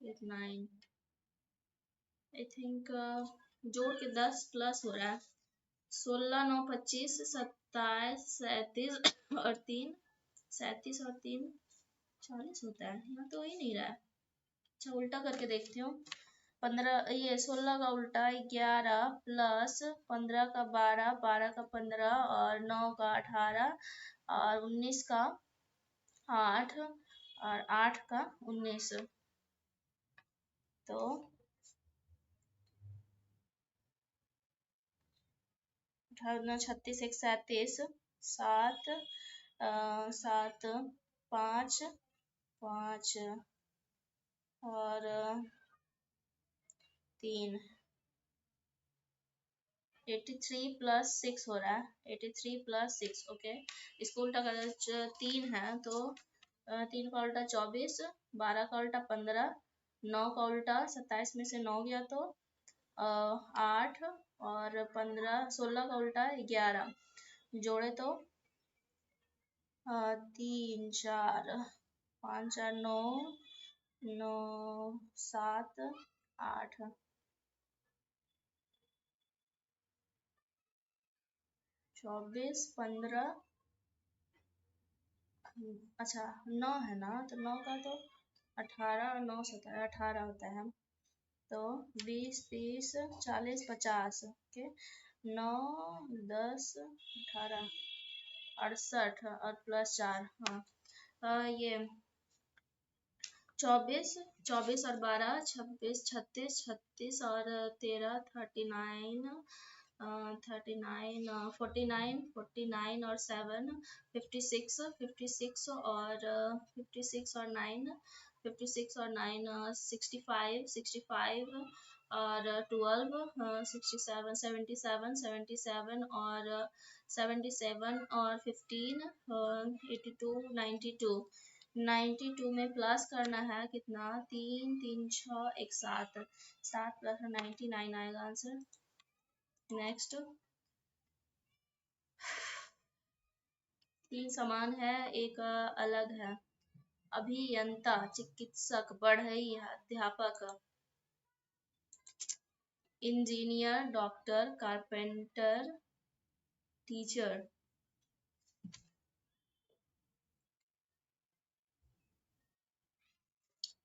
8 9। आई थिंक जोड़ के 10 प्लस हो रहा है। 16 9 25 27 37 और 3 37 और 3 40 होता है, यहाँ तो हो ही नहीं रहा है। अच्छा उल्टा करके देखती हूँ। 15 ये 16 का उल्टा 11 प्लस 15 का 12 12 का 15 और 9 का 18 और 19 का 8 और 8 का 19। तो 36 1 37 7 7 5 5 और 3 83 प्लस 6 हो रहा है। 83 प्लस 6 ओके। इसको उल्टा कर 3 है तो 3 का उल्टा 24 12 का उल्टा 15 9 का उल्टा 27 में से 9 गया तो 8 और 15 16 का उल्टा 11 जोड़े तो 3 4 5 4 9 9 7 8 24 15 अच्छा 9 है ना, तो 9 का तो 18 और 9 17 18 होता है। तो 20 30 40 50 ओके। 9 10 18 68 और प्लस 4 हाँ। ये 24 24 और 12 26 36 36 और 13 39 39 49 49 और 7 56 56 और 56 और 9 56 और 9 65 65 और 12 67 77 77 और 77 और 15 82 92 92 में प्लस करना है कितना 3 3 6 1 7 7 प्लस 99 आएगा आंसर। नेक्स्ट 3 समान है एक अलग है। अभियंता चिकित्सक बढ़ई अध्यापक engineer doctor carpenter teacher.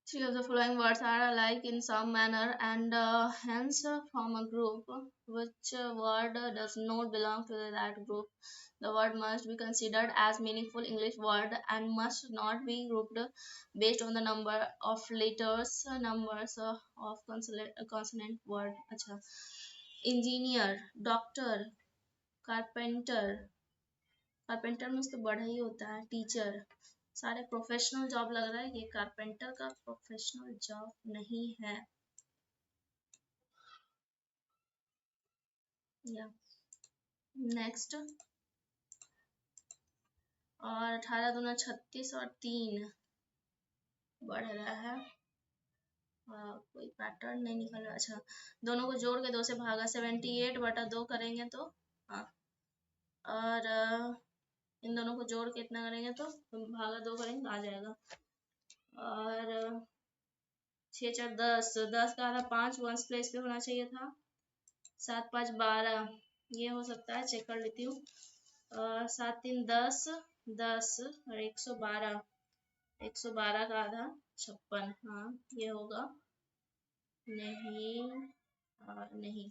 Three of the following words are alike in some manner and hence form a group. Which word does not belong to that group? The word must be considered as meaningful English word and must not be grouped based on the number of letters, numbers of consonant word. अच्छा, engineer, doctor, carpenter, carpenter में तो बड़ा ही होता है। Teacher सारे professional job लग रहा है, ये कारपेंटर का प्रोफेशनल जॉब नहीं है। या नेक्स्ट और 18 दूना 36 और 3 बढ़ रहा है। कोई पैटर्न नहीं निकल रहा। अच्छा दोनों को जोड़ के 2 से भागा 78 बटा 2 करेंगे तो हाँ और इन दोनों को जोड़ के इतना करेंगे तो भागा 2 करेंगे आ जाएगा। और 6 4 10 10 का आधा 5 वंस प्लेस पे होना चाहिए था। 7 5 12 ये हो सकता है, चेक कर लेती हूँ। 7 3 10 10 और 112 112 का आधा 56 हाँ ये होगा। नहीं और नहीं।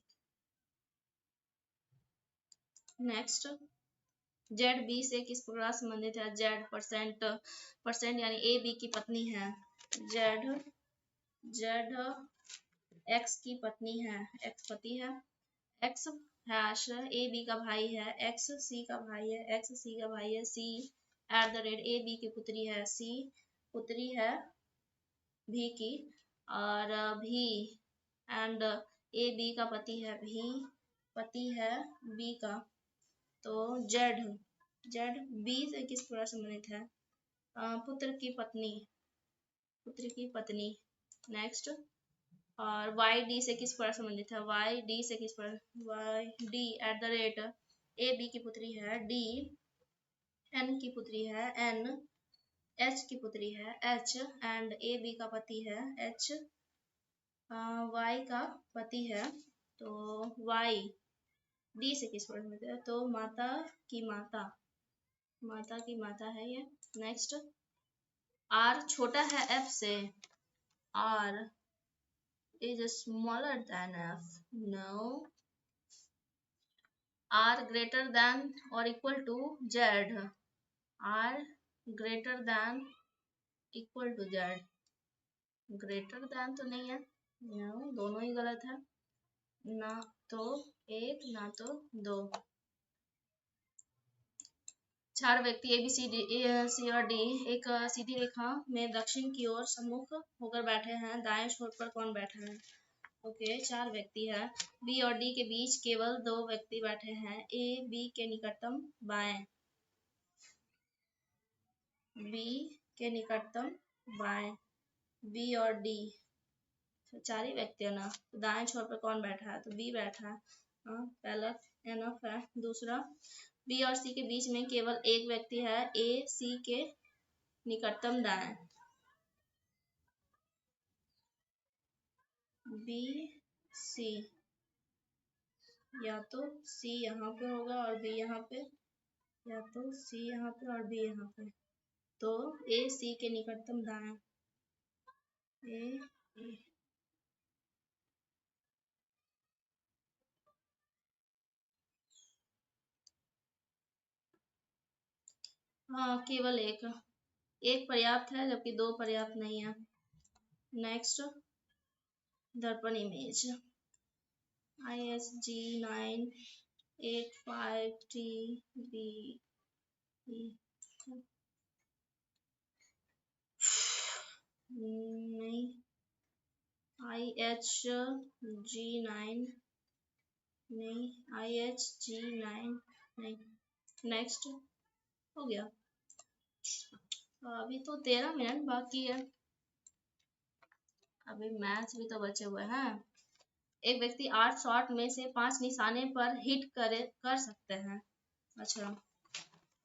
नेक्स्ट जेड बी से किस प्रकार संबंधित है? जेड परसेंट परसेंट यानी ए बी की पत्नी है। जेड जेड एक्स की पत्नी है, एक्स पति है। एक्स हैश ए बी का भाई है, एक्स सी का भाई है, एक्स सी का भाई है। C at the rate A B की पुत्री है, सी पुत्री है भी की और भी एंड ए बी का पति है, भी पति है बी का। तो जेड जेड बी से किस प्रकार संबंधित है? पुत्र की पत्नी। नेक्स्ट और वाई डी से किस प्रकार संबंधित है? वाई डी से किस प्रकार? Y D at the rate A B की पुत्री है, डी एन की पुत्री है, एन एच की पुत्री है, एच एंड ए बी का पति है, एच वाई का पति है। तो वाई डी से किस वर्ड में है, तो माता की माता, माता की माता है ये। नेक्स्ट, आर छोटा है एफ से, R is smaller than F, no. R greater than और equal to Z, R greater than equal to Z, greater than तो नहीं है, नो, दोनों ही गलत है, ना तो एक ना तो दो। चार व्यक्ति ए बी सी डी, सी और डी एक सीधी रेखा में दक्षिण की ओर सम्मुख होकर बैठे हैं, दाएं छोर पर कौन बैठा है? ओके, चार व्यक्ति है, बी और डी के बीच केवल दो व्यक्ति बैठे हैं, ए बी के निकटतम बाएं, बी के निकटतम बाएं, बी और डी, तो चार ही व्यक्ति है ना, तो दाएं छोर पर कौन बैठा है? तो बी बैठा है, हाँ, पहला एनफ है। दूसरा, बी और सी के बीच में केवल एक व्यक्ति है, ए सी के निकटतम दाएं, बी सी, या तो सी यहाँ पे होगा और बी यहाँ पे, या तो सी यहाँ पे और बी यहाँ पे, तो ए सी के निकटतम दाएं, ए, ए, हाँ, केवल एक पर्याप्त है जबकि दो पर्याप्त नहीं है। नेक्स्ट, दर्पण इमेज, ISG 985TB, नहीं, IHG 9 नहीं, IHG 9 नहीं। नेक्स्ट, हो गया। अभी तो 13 मिनट बाकी है, अभी मैच भी तो बचे हुए हैं। एक व्यक्ति 8 शॉट में से 5 निशाने पर हिट कर सकते हैं। अच्छा,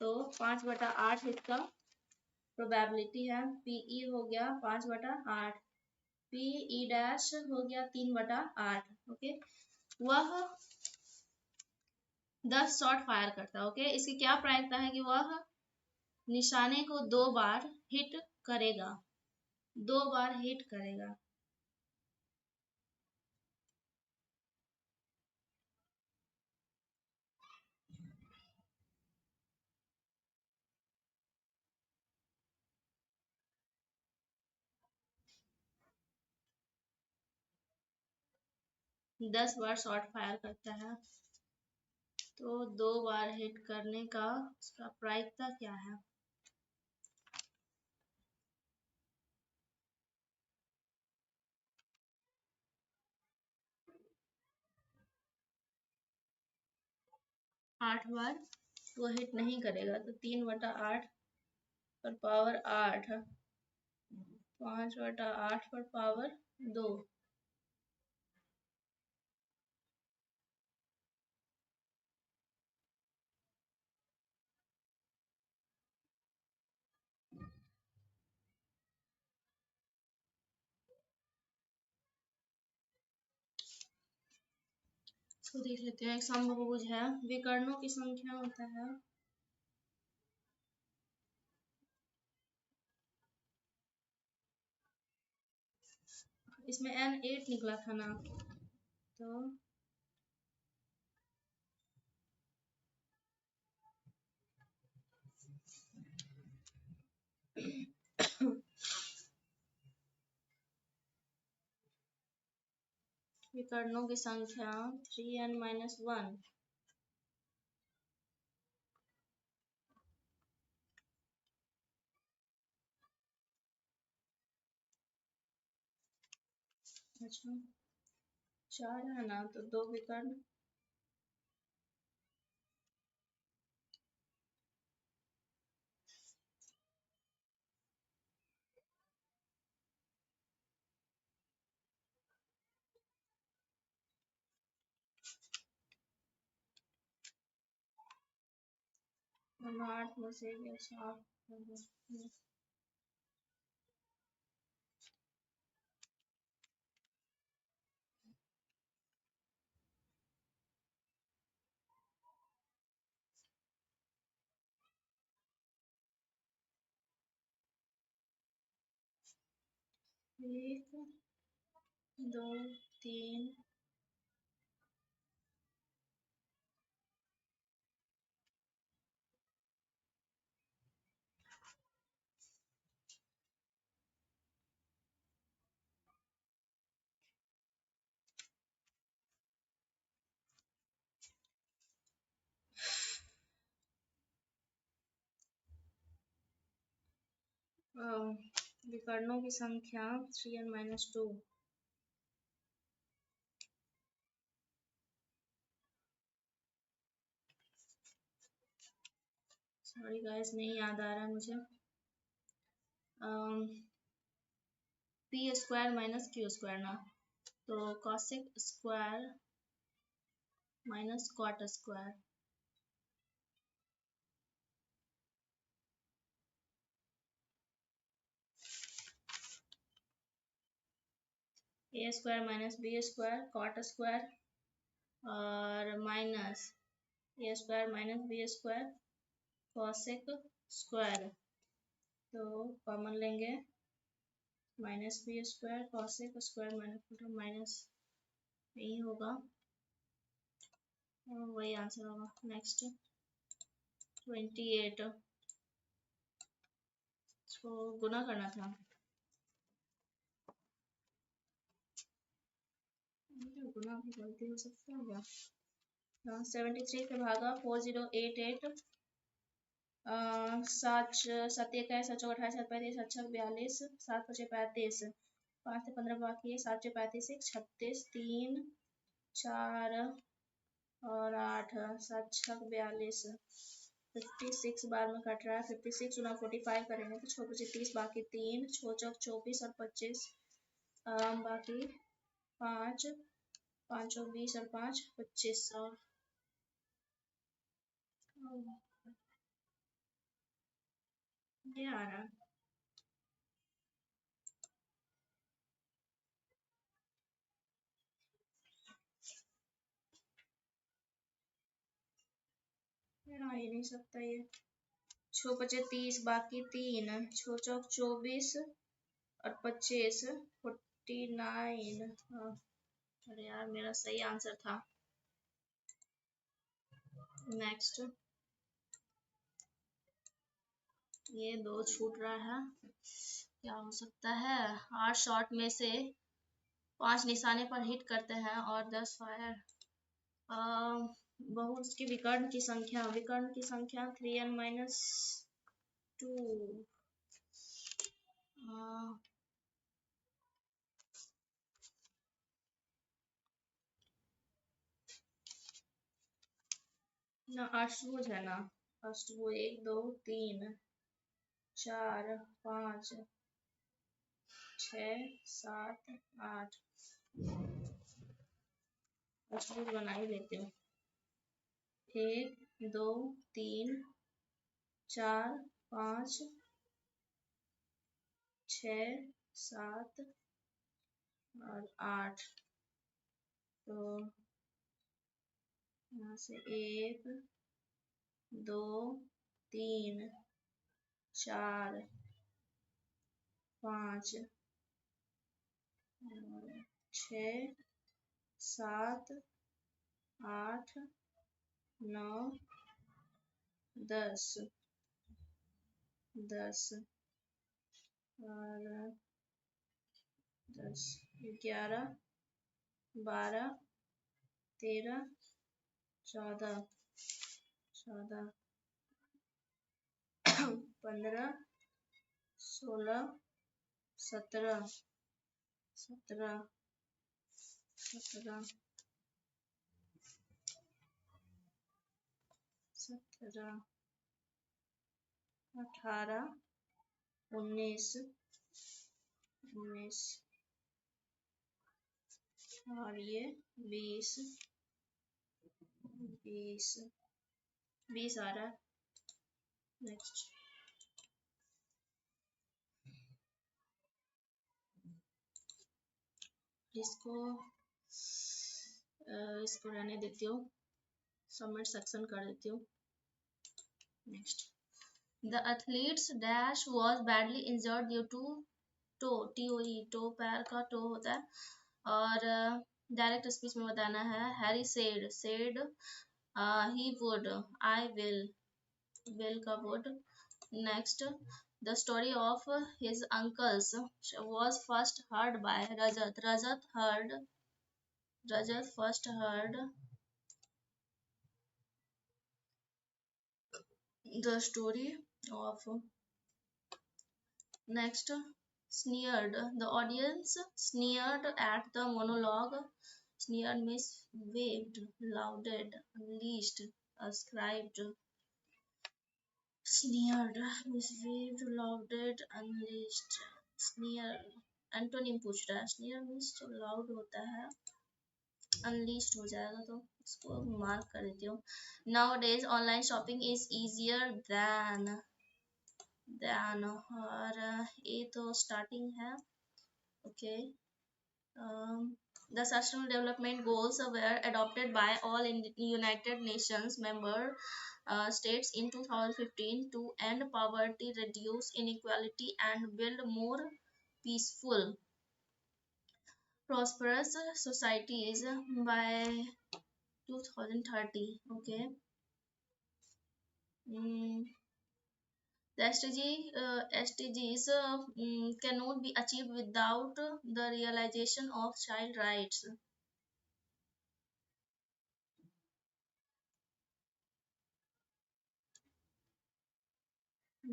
तो 5/8 हिट का प्रोबेबिलिटी है, PE हो गया 5/8, PE डैश हो गया 3/8। ओके, वह 10 शॉट फायर करता है। ओके, इसकी क्या प्रायिकता है कि वह निशाने को 2 बार हिट करेगा, 2 बार हिट करेगा। 10 बार शॉट फायर करता है, तो 2 बार हिट करने का उसका प्रायिकता क्या है? आठ बार वो हिट नहीं करेगा, तो 3/8 पर पावर 8, 5/8 पर पावर 2। इसको देख लेते हैं, एक समभुज है, विकर्णों की संख्या होता है, इसमें N8 निकला था ना, तो विकर्णों की संख्या 3n-1। अच्छा, 4 है ना, तो 2 विकर्ण, हम 8 में से ये 7, एक, दो, तीन, विकर्णों की संख्या 3n-2। सॉरी गाइस, नहीं याद आ रहा है मुझे। P square minus Q square ना, तो cosec square minus cot square. A square minus B square cot square और minus A square minus B square cosec square. तो कॉमन लेंगे minus B square cosec square minus minus यही होगा और वही answer होगा। नेक्स्ट 28 तो गुना करना था, गुना भी गलती हो सकता है क्या? 73 पे भागा 4088 सात सात इक्कीस सात चौक 28 सात 35 सात छः 42 सात 5 35 5 से 15 बाकी है 7 35 36 3 4 और 8 7 6 42 56 बार में कट रहा है। 56 गुना 45 करेंगे तो 6 25 30 बाकी 3 6 चौक 24 और 25 बाकी 5 5 और 20 और 5 25 और ये आ रहा है। आ ही नहीं सकता ये। 6 25 30 बाकी 3 6 चौक 24 और 25 49। हाँ अरे यार मेरा सही आंसर था। नेक्स्ट ये 2 छूट रहा है, क्या हो सकता है? 8 शॉट में से 5 निशाने पर हिट करते हैं और 10 फायर। बहुत की विकर्ण की संख्या 3n-2। ना अष्टभुज है ना, अष्टभुज 1 2 3 4 5 6 7 8 अष्टभुज बना ही लेते हो। 1 2 3 4 5 6 7 और 8। तो यहाँ से 1 2 3 4 5 6 7 8 9 10 और 10 11 12 13 14 15 16 17 17 18 19 और ये 20 20 आ रहा है। नेक्स्ट इसको रहने देती हूँ, सबमिट सेक्शन कर देती हूँ। Next the athletes dash was badly injured due to TOE, toe पैर का टो होता है। और डायरेक्ट स्पीच में बताना है। Harry said he would, I will का would. Next, the story of his uncles was first heard by Rajat first heard the story of. Next, sneered. The audience sneered at the monologue. Sneered means waved, lauded, unleashed, ascribed. Sneered means waved, lauded, unleashed. Sneer antonym पूछ रहा है। स्नीयर means जो loud होता है, unleashed हो जाएगा तो इसको मार्क कर देती हूँ। Now days online shopping is easier than और ये तो स्टार्टिंग है। Okay, the Sustainable Development Goals were adopted by all United Nations member states in 2015 to end poverty, reduce inequality, and build more peaceful, prosperous societies by 2030. Okay. The SDGs cannot be achieved without the realization of child rights.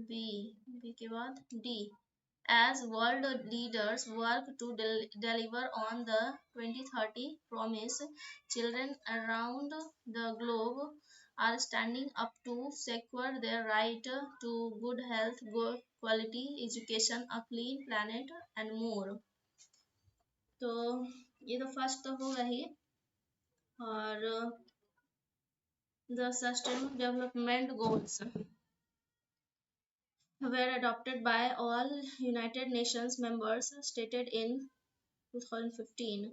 B के बाद D. As world leaders work to deliver on the 2030 promise, children around the globe are standing up to secure their right to good health, good quality education, a clean planet and more. तो ये तो first तो होगा ही। और the Sustainable Development Goals were adopted by all United Nations members stated in 2015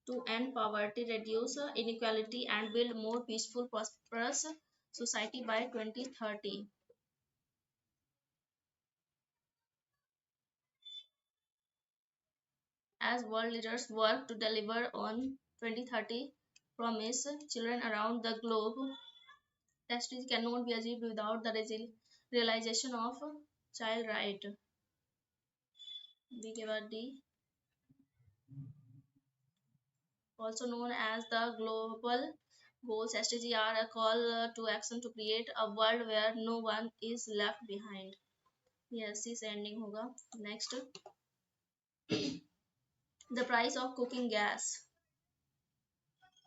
to end poverty, reduce inequality, and build more peaceful, prosperous society by 2030. As world leaders work to deliver on 2030 promise, children around the globe, SDGs cannot be achieved without the realization of child right. B के बाद D, also known as the Global Goals, SDGs are a call to action to create a world where no one is left behind. Yes, इस ending होगा. Next, the price of cooking gas.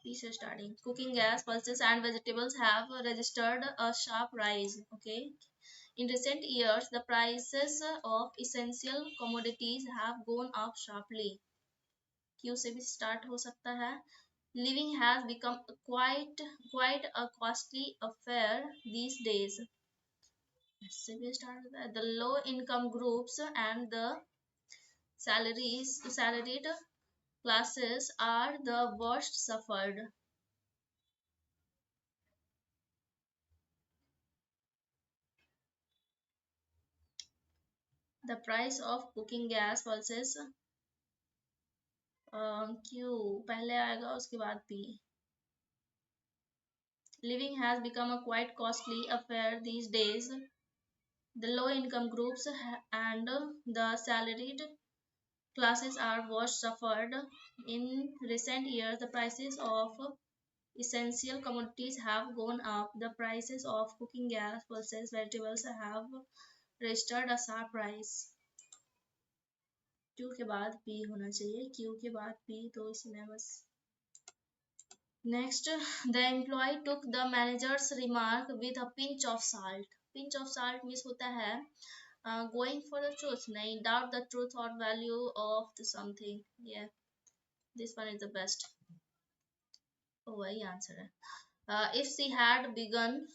Piece starting. Cooking gas, pulses, and vegetables have registered a sharp rise. Okay. In recent years, the prices of essential commodities have gone up sharply. Q से भी start हो सकता है. Living has become quite a costly affair these days. से भी start होता है. The low income groups and the salaried classes are the worst suffered. The price of cooking gas pulses Q पहले आएगा उसके बाद P. Living has become a quite costly affair these days. The low income groups and the salaried classes are worst suffered. In recent years, the prices of essential commodities have gone up. The prices of cooking gas, pulses, vegetables have registered a sharp rise. Q के बाद P होना चाहिए. Q के बाद P तो इसमें बस. Next, the employee took the manager's remark with a pinch of salt. Pinch of salt means होता है going for the truth. नहीं, doubt the truth or value of the something. Yeah, this one is the best. Oh, वही answer है. If she had begun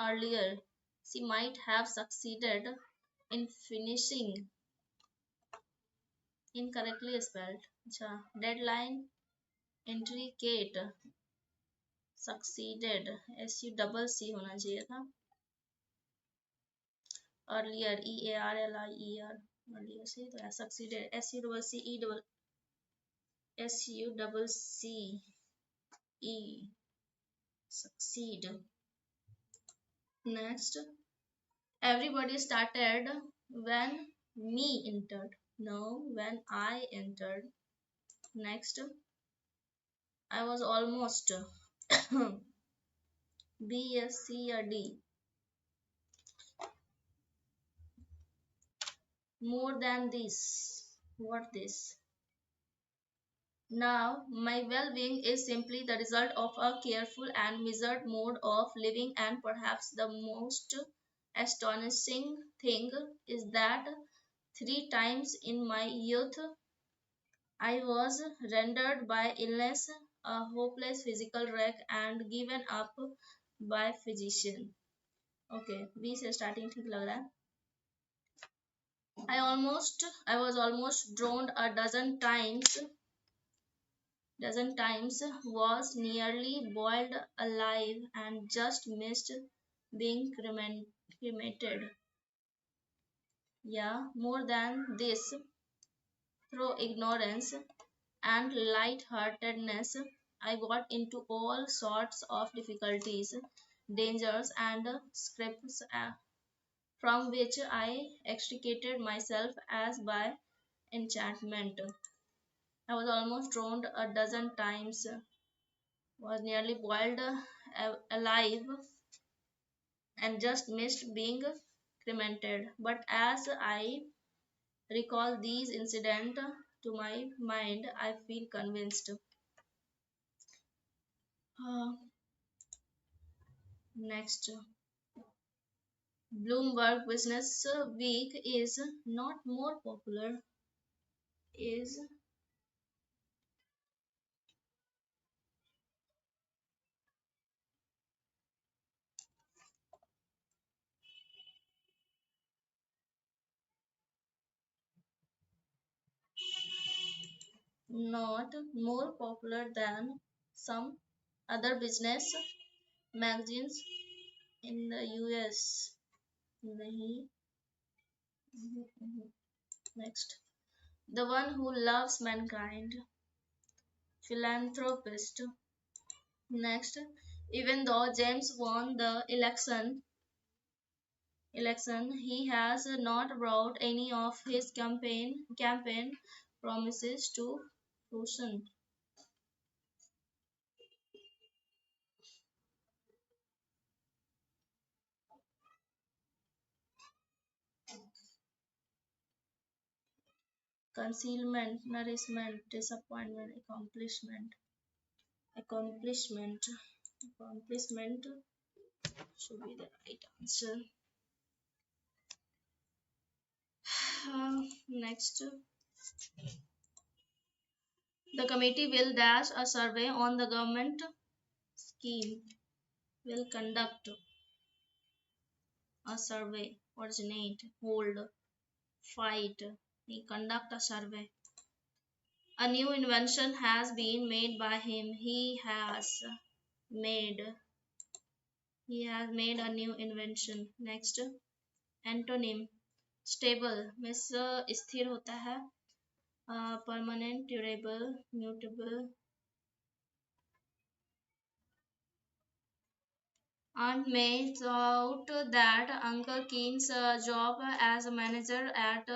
earlier, she might have succeeded in finishing. Incorrectly spelled. अच्छा, deadline intricate succeeded SUCC होना चाहिए था. earlier, EARLIER, earlier से तो succeeded, SUCCE, succeed. Next, everybody started when me entered. No, when I entered. Next, I was almost B, S, C, or D. More than this. What this? Now, my well being is simply the result of a careful and measured mode of living, and perhaps the most astonishing thing is that 3 times in my youth I was rendered by illness a hopeless physical wreck and given up by physician. Okay, B से starting ठीक लग रहा है. I was almost drowned a dozen times, was nearly boiled alive, and just missed being cremated. Yeah, more than this, through ignorance and light-heartedness, I got into all sorts of difficulties, dangers, and scrapes from which I extricated myself as by enchantment. I was almost drowned a dozen times, was nearly boiled alive, and just missed being cremated. But as I recall these incidents to my mind, I feel convinced. Uh, Next, Bloomberg Business Week is not more popular, is not more popular than some other business magazines in the US. नहीं. Next, the one who loves mankind, philanthropist. Next, even though James won the election, he has not brought any of his campaign promises to fruition. Concealment, nourishment, disappointment, accomplishment, accomplishment should be the right answer. Next, the committee will dash a survey on the government scheme, will conduct a survey, originate, hold, fight, conduct a survey. A new invention has been made by him. Made he has made a new invention. Next, antonym, stable में स्थिर होता है, permanent, durable, mutable. Aunt May thought that Uncle Keen's job as a manager at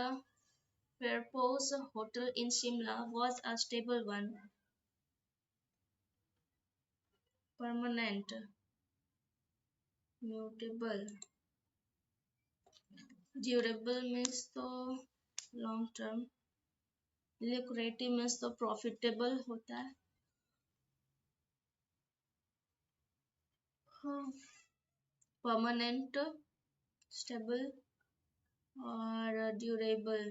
Fairport Hotel in Shimla was a stable one. Permanent, mutable, durable means तो long term, lucrative means तो profitable होता है. Permanent, stable और durable.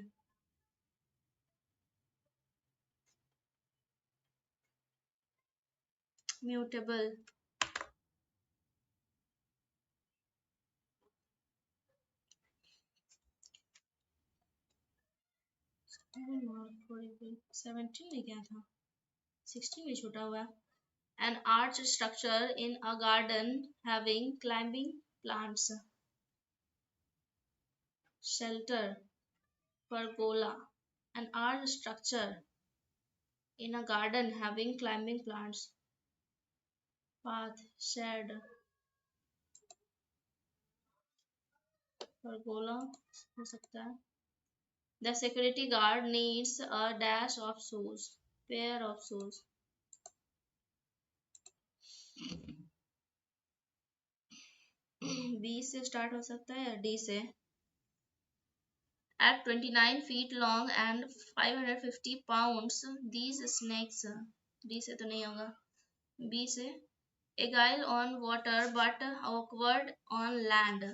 Mutable. Mark 17 में क्या था, 16 में छूटा हुआ. An arch structure in a garden having climbing plants. shelter, pergola, an art structure in a garden having climbing plants, path, shed, pergola हो सकता है. The security guard needs a dash of shoes, pair of shoes. B से start हो सकता है या D से. At 29 feet long and 550 pounds, these snakes. D से तो नहीं होगा. B से. Agile on water but awkward on land.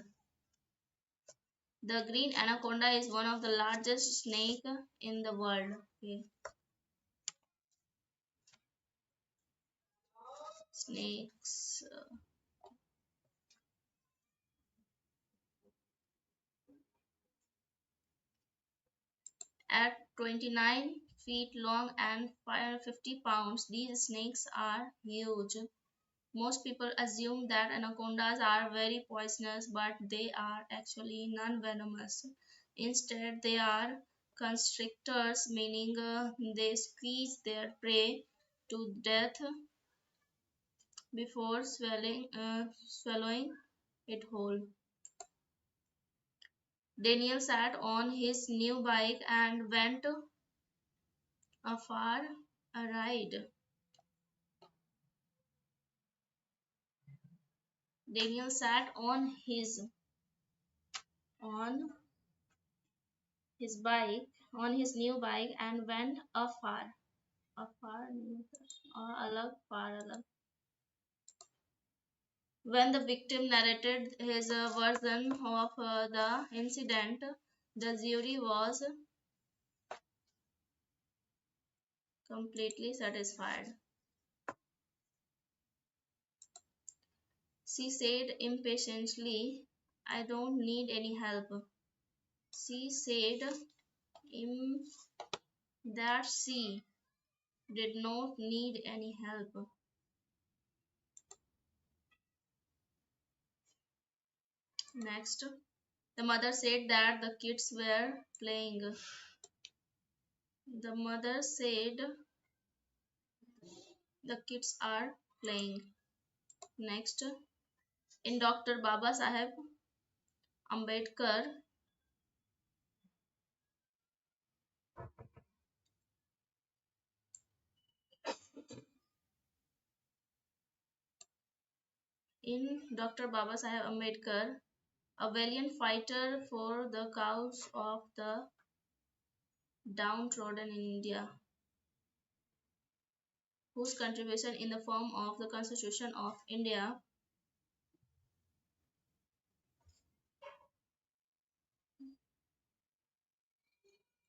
The green anaconda is one of the largest snake in the world. Okay. Snakes. At 29 feet long and 550 pounds, these snakes are huge. Most people assume that anacondas are very poisonous, but they are actually non-venomous. Instead, they are constrictors, meaning they squeeze their prey to death before swallowing it whole. Daniel sat on his new bike and went afar a ride. Daniel sat on his new bike and went afar. Afar or alag, far alag. When the victim narrated his version of the incident, the jury was completely satisfied. She said impatiently, I don't need any help. She said that she did not need any help. Next, the mother said that the kids were playing. The mother said the kids are playing. Next, in Dr. Baba Saheb Ambedkar Ambedkar, a valiant fighter for the cause of the downtrodden in India, whose contribution in the form of the Constitution of India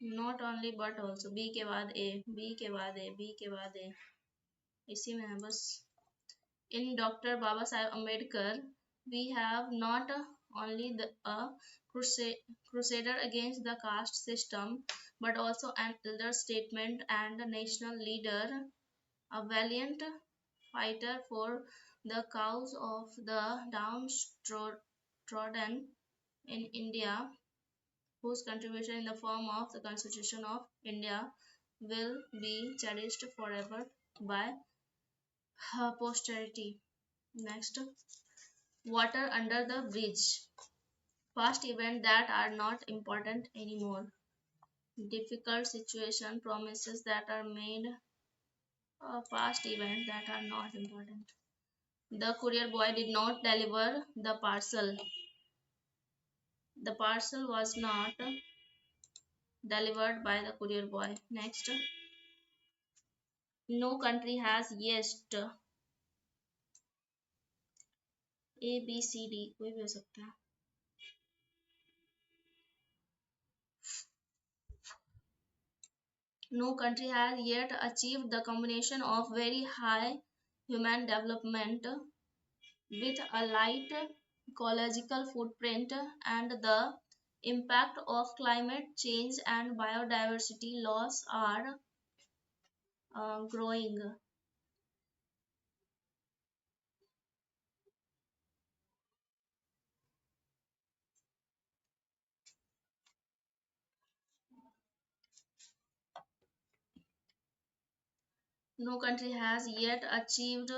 not only but also B के बाद A, B के बाद A, B के बाद A, इसी में है बस. In Dr. Baba Saheb Ambedkar, we have not only a crusader against the caste system, but also an elder statesman and a national leader, a valiant fighter for the cause of the downtrodden in India, whose contribution in the form of the Constitution of India will be cherished forever by her posterity. Next, water under the bridge. Past events that are not important anymore. Difficult situation promises that are made. Past events that are not important. The courier boy did not deliver the parcel. The parcel was not delivered by the courier boy. Next, no country has yet. A B C D कोई भी हो सकता है. No country has yet achieved the combination of very high human development with a light ecological footprint and the impact of climate change and biodiversity loss are growing. No country has yet achieved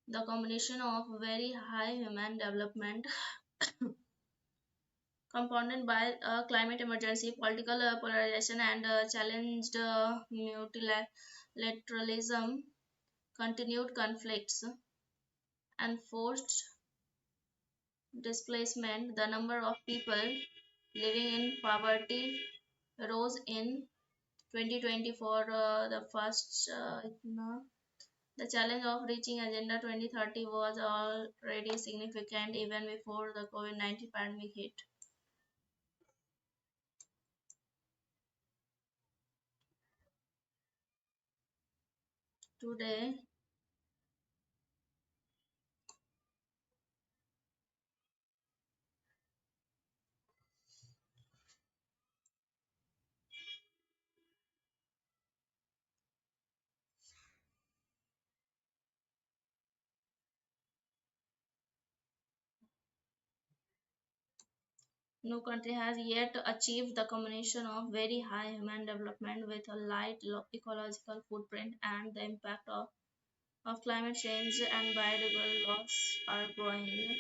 the combination of very high human development compounded by a climate emergency, political polarization, and challenged multilateralism, continued conflicts, and forced displacement. The number of people living in poverty rose in 2020 for the first. The challenge of reaching Agenda 2030 was already significant even before the COVID-19 pandemic hit. Today, no country has yet achieved the combination of very high human development with a light ecological footprint, and the impact of climate change and biodiversity loss are growing,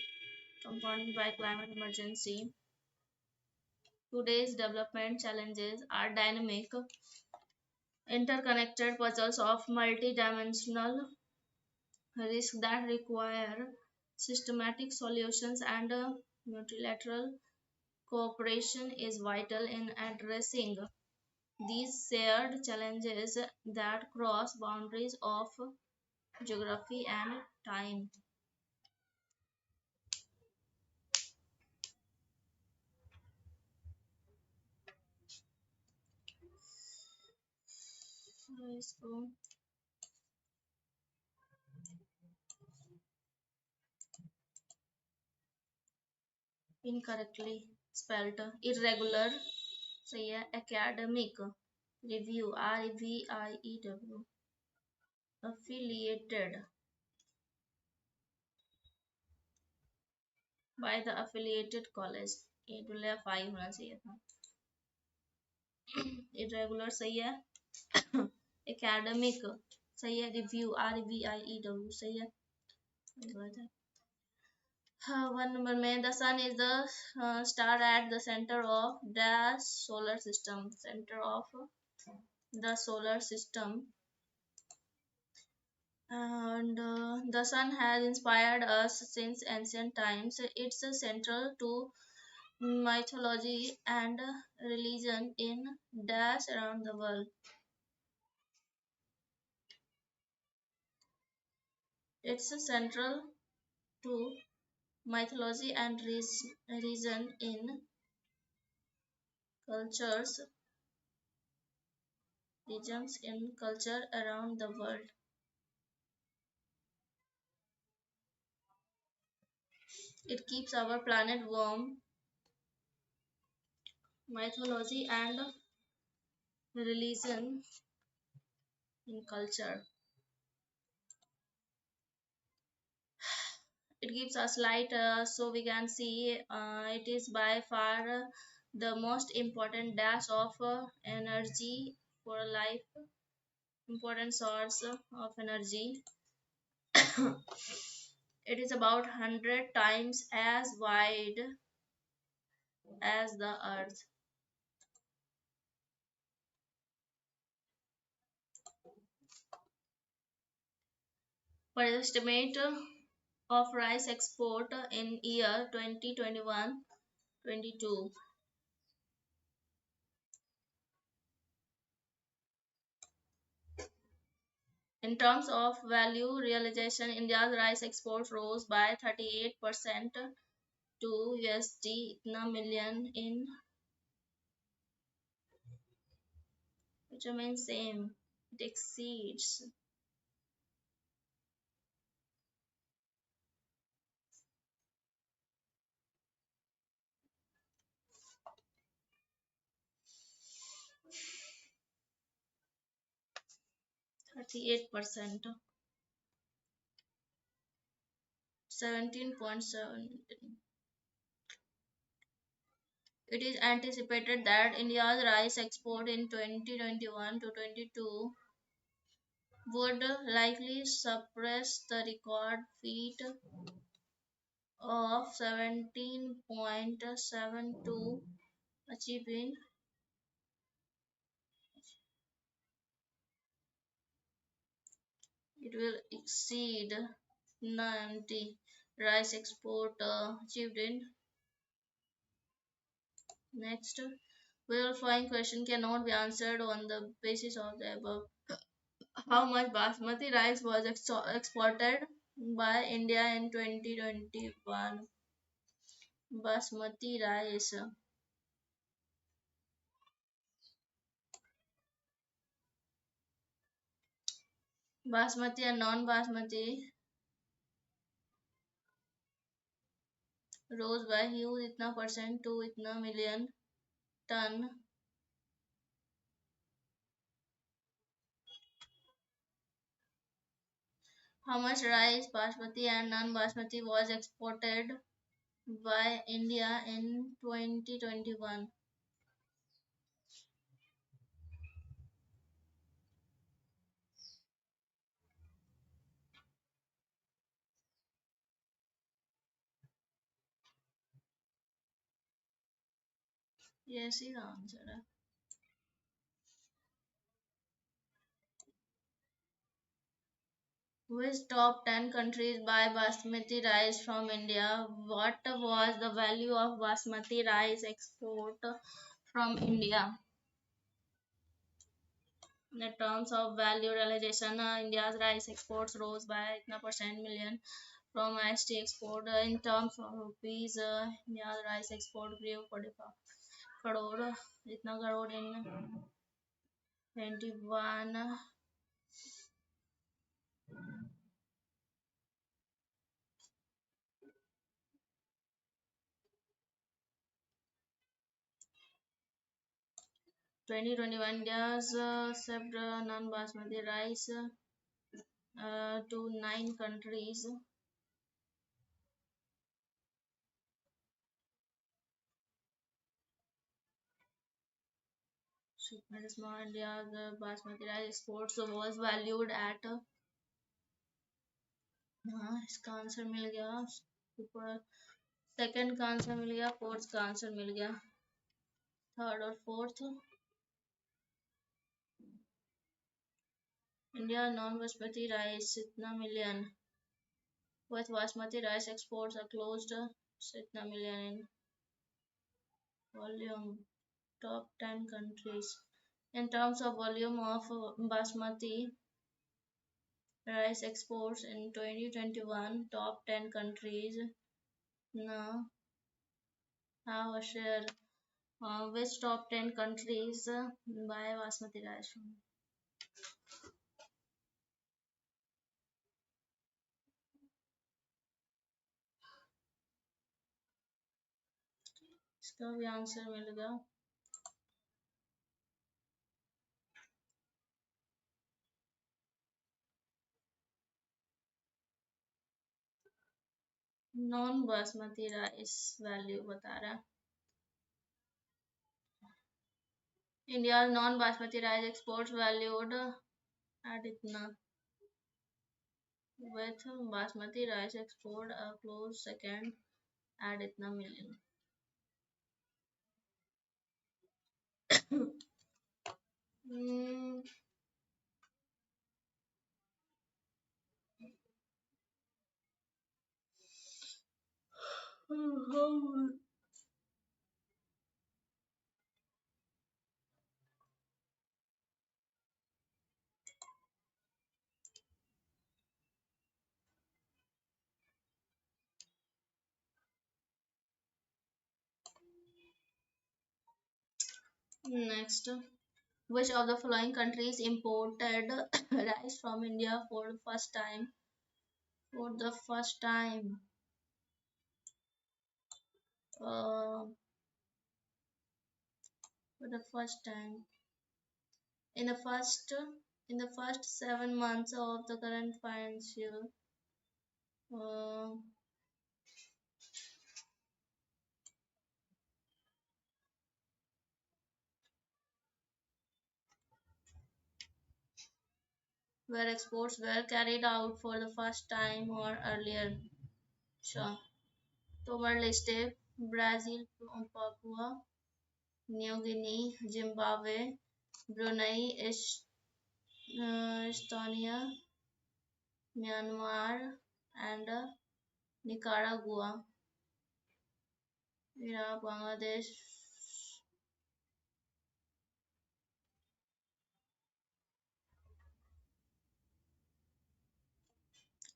compounded by climate emergency. Today's development challenges are dynamic, interconnected puzzles of multidimensional risks that require systematic solutions, and multilateral cooperation is vital in addressing these shared challenges that cross boundaries of geography and time. So, incorrectly spelled irregular. So yeah, academic review RVIEW, affiliated by the affiliated college. ये डुल्ला 5 होना चाहिए था. irregular सही है. academic सही है. review RVIEW सही है. गलत है. One number में the sun is the star at the center of the solar system. Center of the solar system, and the sun has inspired us since ancient times. It's central to mythology and religion in dash around the world. It's central to mythology and reason in cultures, regions in culture around the world. It keeps our planet warm. Mythology and religion in culture. It gives us light so we can see. It is by far the most important dash of energy for life, important source of energy. It is about 100 times as wide as the earth. For estimate of rice export in year 2021-22, in terms of value realization, India's rice exports rose by 38% to USD इतना million in, which remains same. It exceeds 38%, 17.7. It is anticipated that India's rice export in 2021 to 22 would likely suppress the record feat of 17.72 achieved in it will exceed 90 rice export achieved in next will following question cannot be answered on the basis of the above. How much basmati rice was exported by India in 2021? Basmati rice, basmati and non-basmati rose by huge इतना percent to इतना million ton. How much rice, basmati and non-basmati was exported by India in 2021? Yes, is the answer. Which top 10 countries buy basmati rice from India? What was the value of basmati rice export from India? In terms of value realization, India's rice exports rose by itna percent million from IST export. In terms of rupees, India's rice export grew 45 crore, itna crore in 21 2021. India's shipped non-basmati rice to 9 countries. Shipment is small. India's basmati rice exports was valued at हाँ इसका answer मिल गया ऊपर second का answer मिल गया fourth का answer मिल गया third और fourth India non basmati rice इतना million with basmati rice exports are closed इतना million in volume top 10 countries in terms of volume of basmati rice exports in 2021 top 10 countries now have a share which top 10 countries buy basmati rice from इसका भी answer मिलेगा non basmati rice value बता रहा है India non basmati rice exports valued at इतना with basmati rice export a close second at इतना million next which of the following countries imported rice from India for the first time uh, for the first time in the first 7 months of the current financial uh, where exports were carried out for the first time or earlier. Sure. Timor Leste, Brazil, Papua New Guinea, Zimbabwe, Brunei, Estonia, Myanmar, and Nicaragua. Iraq, Bangladesh,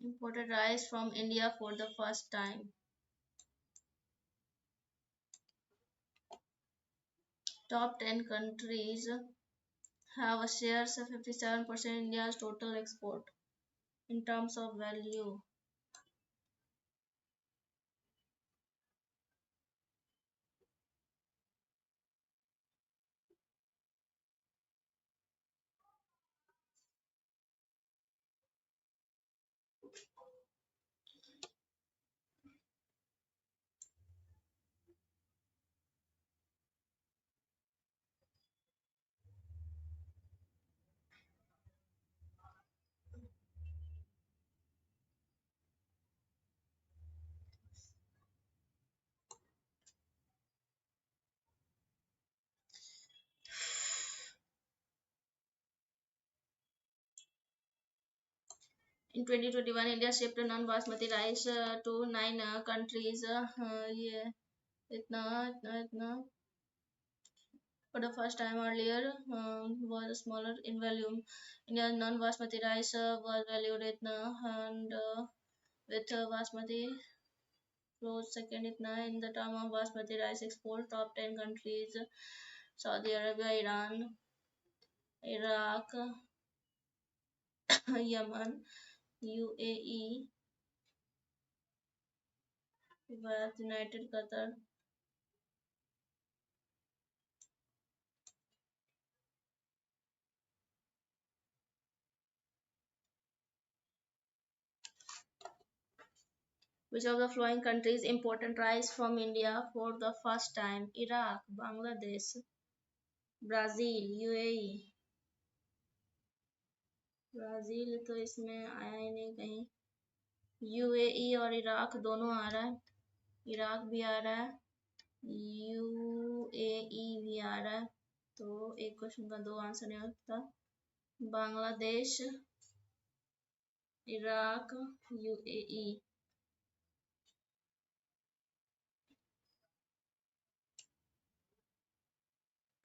imported rice from India for the first time. Top 10 countries have a share of 57% India's total export in terms of value. In 2021, India shipped non-basmati rice to 9 countries. ये इतना for the first time earlier was smaller in volume. India's non-basmati rice was valued and with basmati close second in the term of basmati rice export. Top 10 countries: Saudi Arabia, Iran, Iraq, Yemen, UAE, Kuwait, United Qatar. Which of the following countries imported rice from India for the first time? Iraq, Bangladesh, Brazil, UAE. Brazil तो इसमें आया ही नहीं कहीं. UAE और Iraq दोनों आ रहा है. Iraq भी आ रहा है, यूएई भी आ रहा है. तो एक क्वेश्चन का दो आंसर नहीं हो सकता. Bangladesh, Iraq, UAE.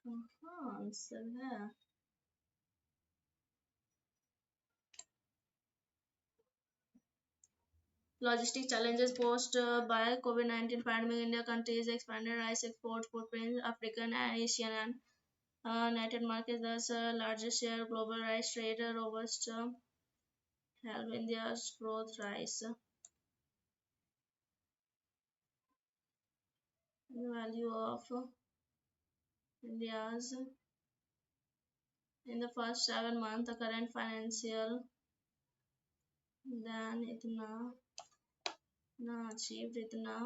कहाँ आंसर है? Logistic challenges posed by COVID-19 pandemic. India countries expanded rice export footprint. African and Asian and united markets, thus largest share of global rice trade. Robust help India's growth. Rice value of India's in the first 7 months, the current financial, then इतना ना achieved इतना.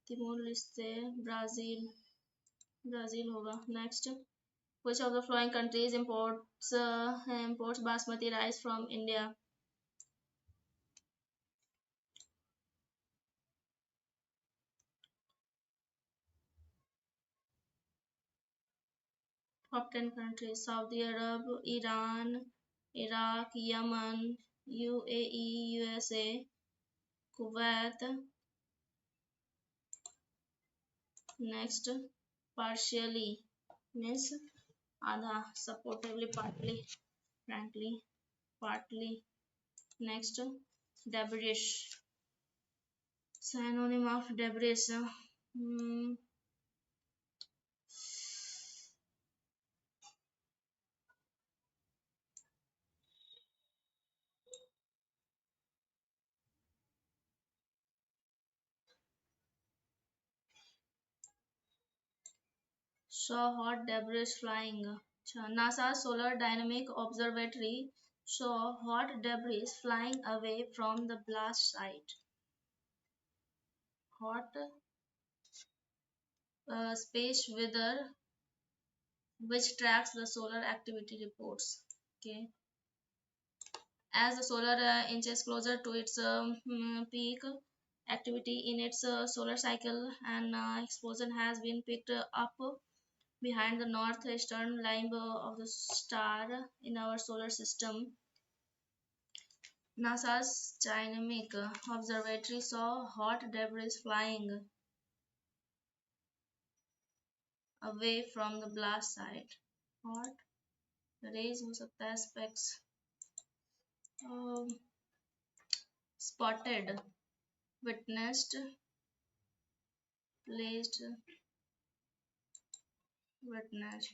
Timor लिस्टे, Brazil होगा. Next, which of the following countries imports basmati rice from India? Top 10 countries: Saudi Arab, Iran, Iraq, Yemen, UAE, USA, Kuwait. Next, partially means आधा, supportively, partly, frankly, partly. Next, debris. Synonym of debris. Saw hot debris flying. NASA Solar Dynamic Observatory saw hot debris flying away from the blast site. Hot space weather which tracks the solar activity reports. Okay, as the solar inches closer to its peak activity in its solar cycle, an explosion has been picked up behind the northeastern limb of the star in our solar system. NASA's Dynamic Observatory saw hot debris flying away from the blast site. Hot rays हो सकता है specs spotted, witnessed, placed, witnessed.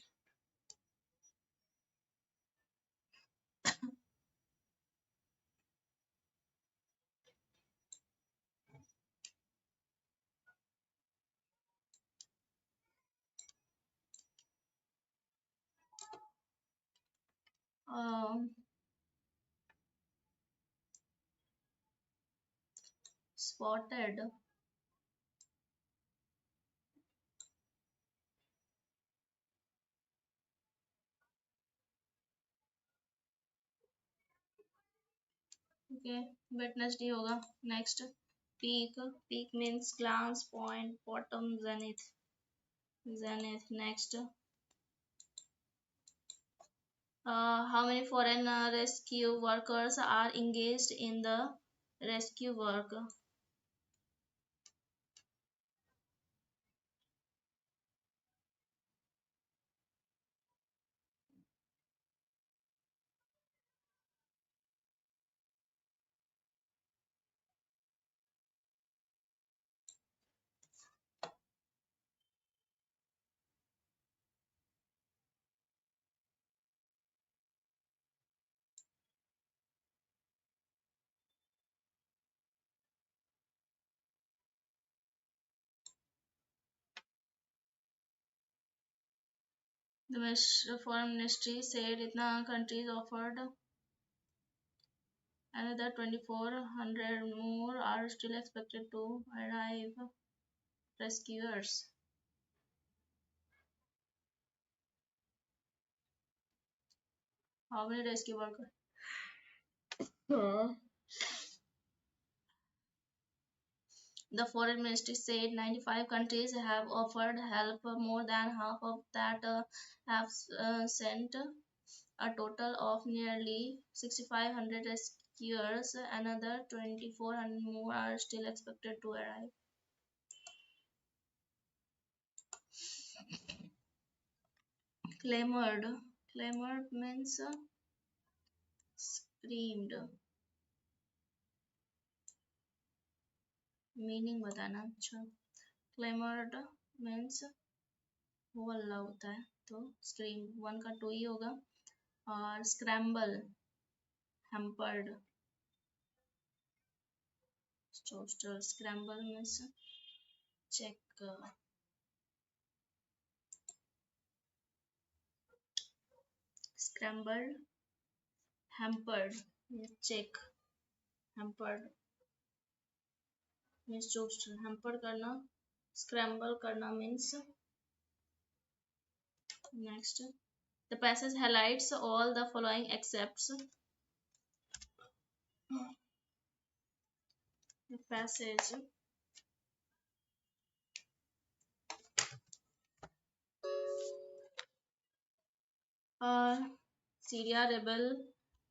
Um, spotted. Okay, witnessed ही होगा. Next, peak. Peak means glance, point, bottom, zenith. Zenith. Next, how many foreign rescue workers are engaged in the rescue work? The foreign ministry said itna countries offered another 2,400 more are still expected to arrive. Rescuers. How many rescue workers? The foreign ministry said 95 countries have offered help. More than half of that have sent a total of nearly 6,500 rescuers. Another 2,400 more are still expected to arrive. Clamored. Clamored means screamed. Meaning बताना. अच्छा, clamored means वो हल्ला होता है, तो scream 1 का 2 ही होगा. और scramble, hampered, toaster. Scramble means check. Scrambled, hampered means check. Hampered means toaster. Hampered करना, scramble करना means. Next, the passage highlights all the following except. The passage Syria rebel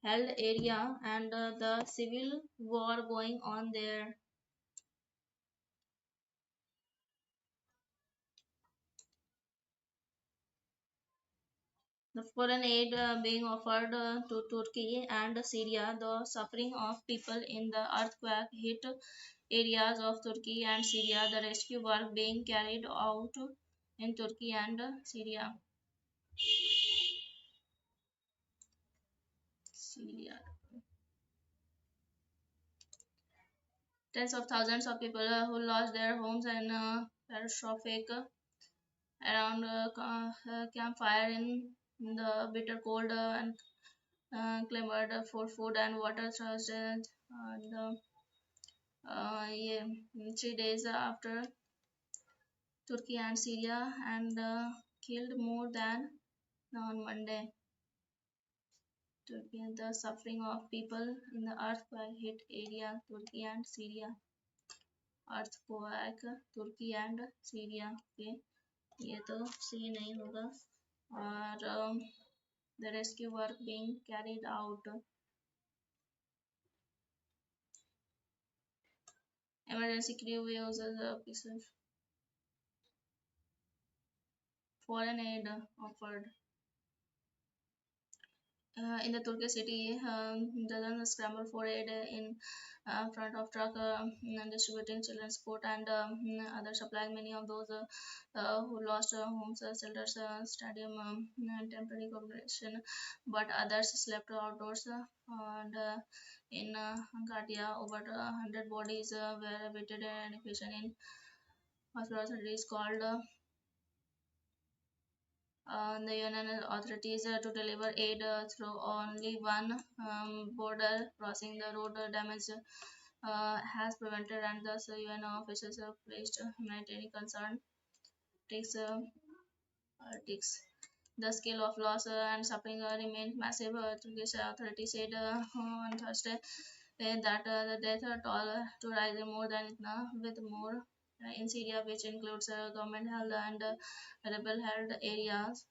held area and the civil war going on there. The foreign aid being offered to Turkey and Syria. The suffering of people in the earthquake hit areas of Turkey and Syria. The rescue work being carried out in Turkey and Syria. Syria. Tens of thousands of people who lost their homes and catastrophic around campfire in the bitter cold and clamored for food and water thirst. And yeah, 3 days after Turkey and Syria and killed more than Now on Monday, Turkey, the suffering of people in the earthquake hit area Turkey and Syria. Earthquake Turkey and Syria. Okay, ये तो सही नहीं होगा. और the rescue work being carried out. Emergency crew uses pieces. Foreign aid offered. In the Turkey city, dozens scramble for aid in front of truck, distributing children's food and other supplies. Many of those who lost homes, shelters, stadium, temporary accommodation, but others slept outdoors. And in Antakya, over 100 bodies were awaited evacuation in hospitals. It is called the Union authorities to deliver aid through only one border crossing. The road damage has prevented, and thus UN officials have placed humanitarian concern. Takes the scale of loss and suffering remains massive. Turkish authorities said on Thursday that the death toll to rise more than itna, with more in Syria, which includes government held and rebel held areas.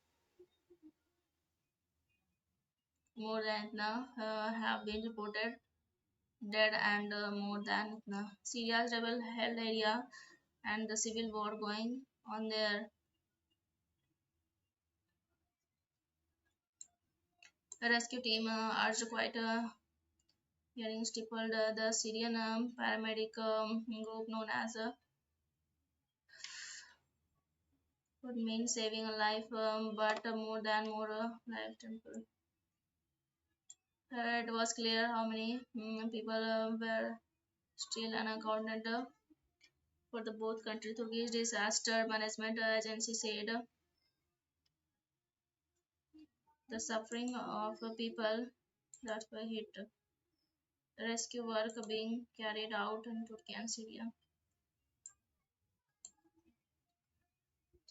More than have been reported dead, and more than Syria's rebel held area and the civil war going on there. The rescue team urged quite hearing stippled the Syrian paramedic group known as would mean saving a life, but more than more life temple. It was clear how many people were still unaccounted for the both countries. Turkish disaster management agency said the suffering of people that were hit. Rescue work being carried out in Turkey and Syria.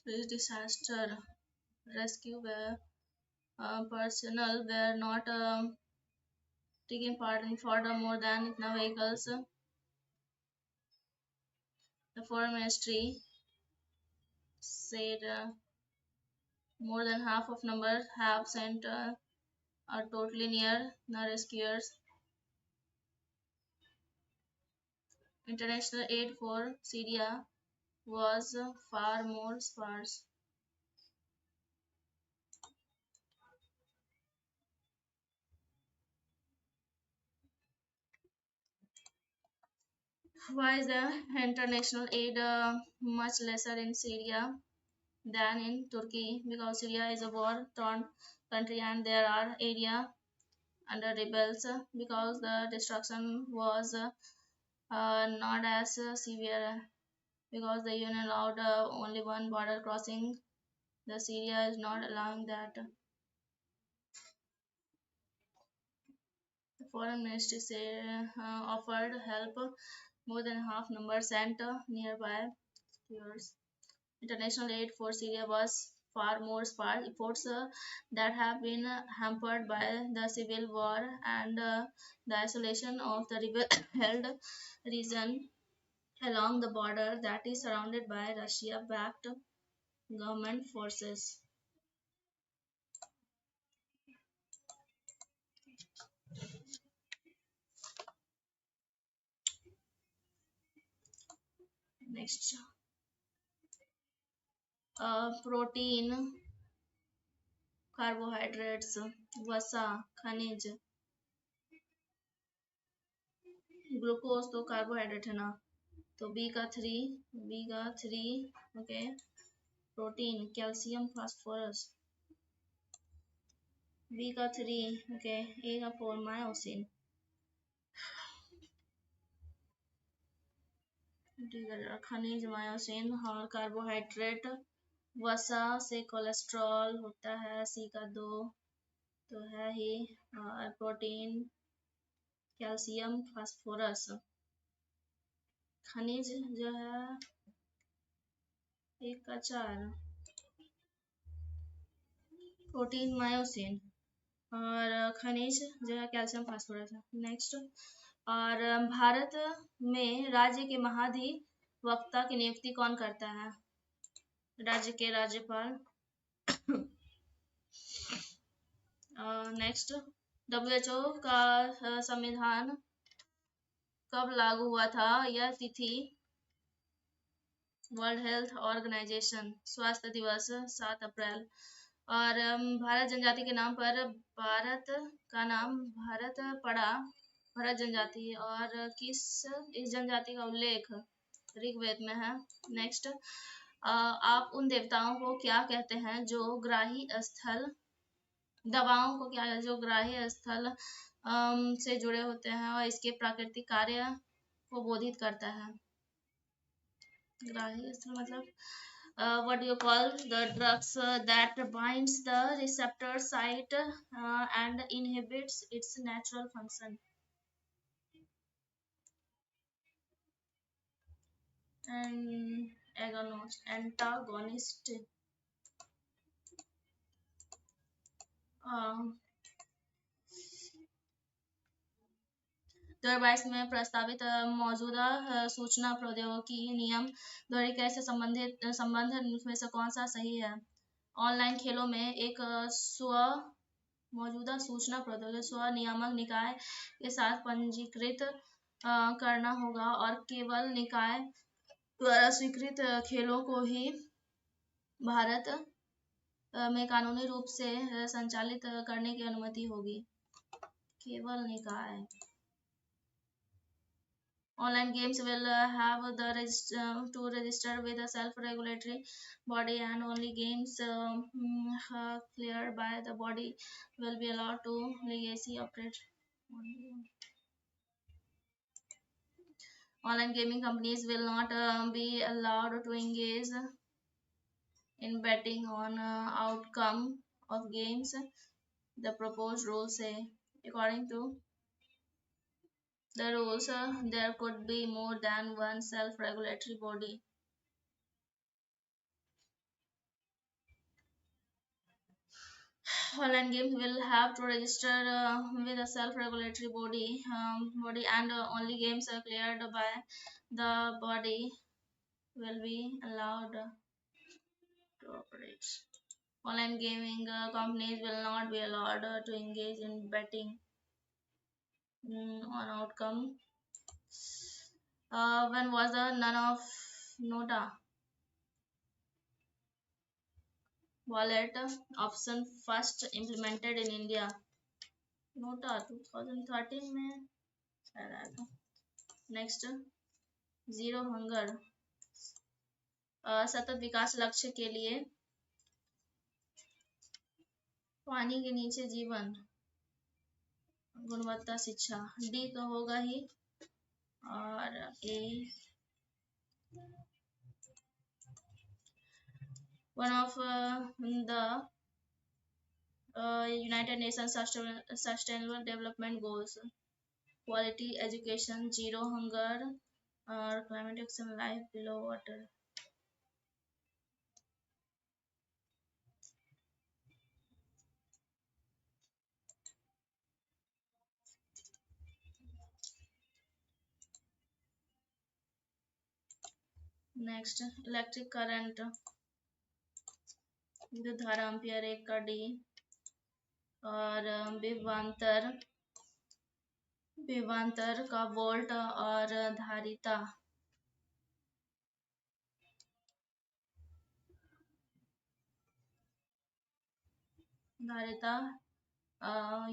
This disaster rescue where personnel were not taking part in further more than the vehicles. The Foreign Ministry said more than half of numbers have sent are totally near the rescuers. International aid for Syria was far more sparse. Why is the international aid much lesser in Syria than in Turkey? Because Syria is a war-torn country and there are areas under rebels. Because the destruction was not as severe. Because the UN allowed only one border crossing, the Syria is not allowing that. The foreign ministry offered help. More than half number sent nearby cures. International aid for Syria was far more sparse. Efforts that have been hampered by the civil war and the isolation of the rebel-held region along the border that is surrounded by Russia-backed government forces. Next, protein, carbohydrates, वसा, खनिज, glucose तो carbohydrate है ना, तो B का three okay, protein, calcium, phosphorus, B का 3 okay, ए का 4 myosin, खनिज मायोसिन और कार्बोहाइड्रेट, वसा से कोलेस्ट्रॉल होता है, सी का 2 तो है ही, और प्रोटीन, कैल्शियम, फास्फोरस, खनिज जो है 1 का 4, प्रोटीन मायोसिन, और खनिज जो है कैल्शियम फास्फोरस है। नेक्स्ट, और भारत में राज्य के महाधिवक्ता की नियुक्ति कौन करता है? राज्य के राज्यपाल। नेक्स्ट, WHO का संविधान कब लागू हुआ था? यह तिथि वर्ल्ड हेल्थ ऑर्गेनाइजेशन स्वास्थ्य दिवस 7 अप्रैल। और भारत जनजाति के नाम पर भारत का नाम भारत पड़ा भरत जनजाति, और किस इस जनजाति का उल्लेख ऋग्वेद में है? नेक्स्ट, आप उन देवताओं को क्या कहते हैं जो ग्राही स्थल दवाओं को क्या जो ग्राही स्थल से जुड़े होते हैं और इसके प्राकृतिक कार्य को बोधित करता है? ग्राही स्थल मतलब what do you call the drugs that binds the receptor site and inhibits its natural function? And antagonist. 2022 में प्रस्तावित मौजूदा सूचना प्रौद्योगिकी नियम द्वारा कैसे संबंध में से कौन सा सही है? ऑनलाइन खेलों में एक मौजूदा सूचना प्रौद्योगिकी स्व नियामक निकाय के साथ पंजीकृत करना होगा, और केवल निकाय द्वारा स्वीकृत खेलों को ही भारत में कानूनी रूप से संचालित करने की अनुमति होगी। केवल निकाय। Online games will have the to register with a self-regulatory body, and only games cleared by the body will be allowed to legally operate. Online gaming companies will not be allowed to engage in betting on outcome of games, the proposed rules say. According to the rules, there could be more than one self-regulatory body. Online games will have to register with a self-regulatory body, and only games cleared by the body will be allowed to operate. Online gaming companies will not be allowed to engage in betting on outcome. When was the None of Nota wallet option first implemented in India? Nota 2013 में शायद आया था। Next, zero hunger सतत विकास लक्ष्य के लिए पानी के नीचे जीवन गुणवत्ता शिक्षा, डी तो होगा ही, और ए one of the United Nations Sustainable Development Goals, quality education, zero hunger, or climate action, life below water. Next, electric current विद्युत धारा एम्पियर 1 का डी, और विभवांतर का वोल्ट, और धारिता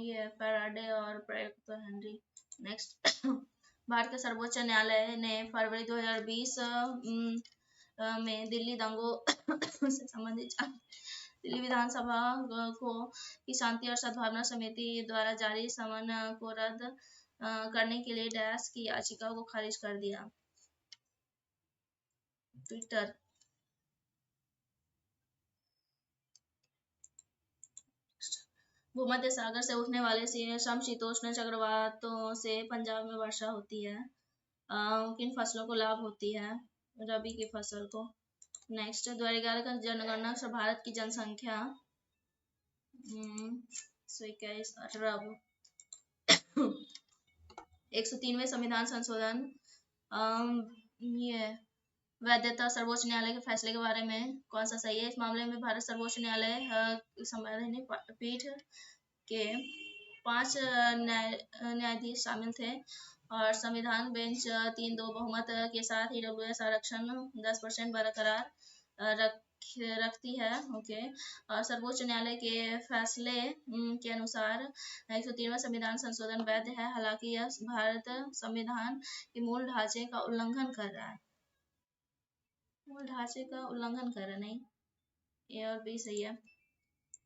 ये फैराडे और प्रयुक्त हेनरी। नेक्स्ट, भारत के सर्वोच्च न्यायालय ने फरवरी 2020 में दिल्ली दंगों से संबंधित दिल्ली विधानसभा को की शांति और सद्भावना समिति द्वारा जारी समन को रद्द करने के लिए डैश की याचिका को खारिज कर दिया। ट्विटर, भूमध्य सागर से उठने वाले समशीतोष्ण चक्रवातों से पंजाब में वर्षा होती है। किन फसलों को लाभ होती है? रबी की फसल को। नेक्स्ट, 2011 का जनगणना भारत की जनसंख्या 121 अरब 103वें संविधान संशोधन। ये वैधता सर्वोच्च न्यायालय के फैसले के बारे में कौन सा सही है? इस मामले में भारत सर्वोच्च न्यायालय संवैधानिक पीठ के 5 न्यायाधीश शामिल थे और संविधान बेंच 3-2 बहुमत के साथ ईडब्ल्यूएस आरक्षण 10% बरकरार रखती है। ओके। और सर्वोच्च न्यायालय के फैसले के अनुसार 103वां संविधान संशोधन वैध है, हालांकि यह भारत संविधान के मूल ढांचे का उल्लंघन कर रहा है। मूल ढांचे का उल्लंघन कर रहा नहीं। ए और बी सही है।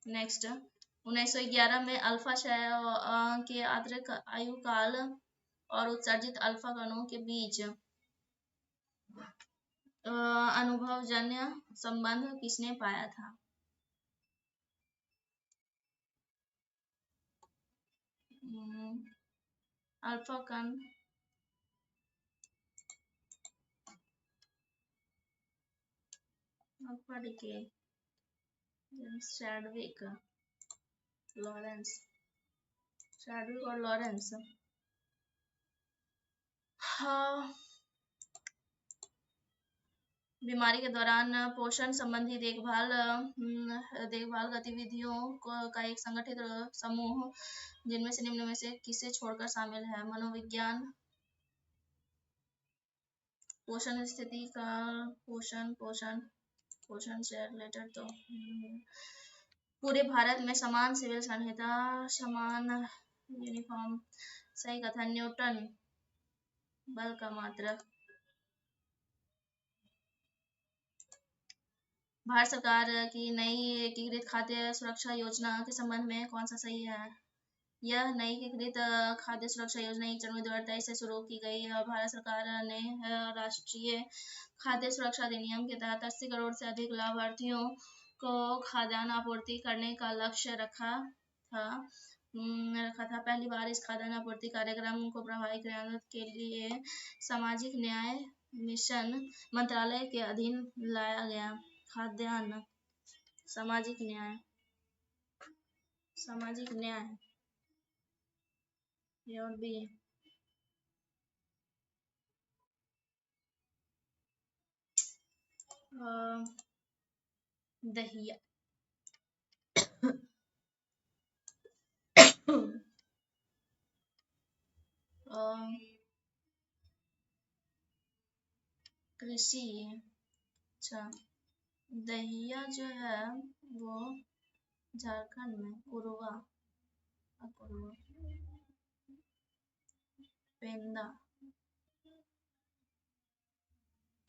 नेक्स्ट 1911 में अल्फा क्षय के आंतरिक आयु काल और उत्सर्जित अल्फा कणों के बीच अनुभवजन्य संबंध किसने पाया था? अल्फा कण अल्फा डिके चैडविक और लॉरेंस। हाँ, बीमारी के दौरान पोषण संबंधी देखभाल गतिविधियों का एक संगठित समूह जिनमें से निम्न में से किसे छोड़कर शामिल है? मनोविज्ञान, पोषण स्थिति का पोषण से रिलेटेड तो पूरे भारत में समान सिविल संहिता, समान यूनिफॉर्म सही कथन। न्यूटन बल का मात्रक। भारत सरकार की नई एकीकृत खाद्य सुरक्षा योजना के संबंध में कौन सा सही है? यह नई एकीकृत खाद्य सुरक्षा योजना 1 जनवरी 2023 से शुरू की गई और भारत सरकार ने राष्ट्रीय खाद्य सुरक्षा अधिनियम के तहत 80 करोड़ से अधिक लाभार्थियों को खाद्यान्न आपूर्ति करने का लक्ष्य रखा था। पहली बार इस खाद्यान्न आपूर्ति कार्यक्रम को प्रभावी क्रियान्वयन के लिए सामाजिक न्याय मिशन मंत्रालय के अधीन लाया गया। खाद्यान्न सामाजिक न्याय ये और भी दहिया कृषि। अच्छा, दहिया जो है वो झारखंड में उरुवा पेंदा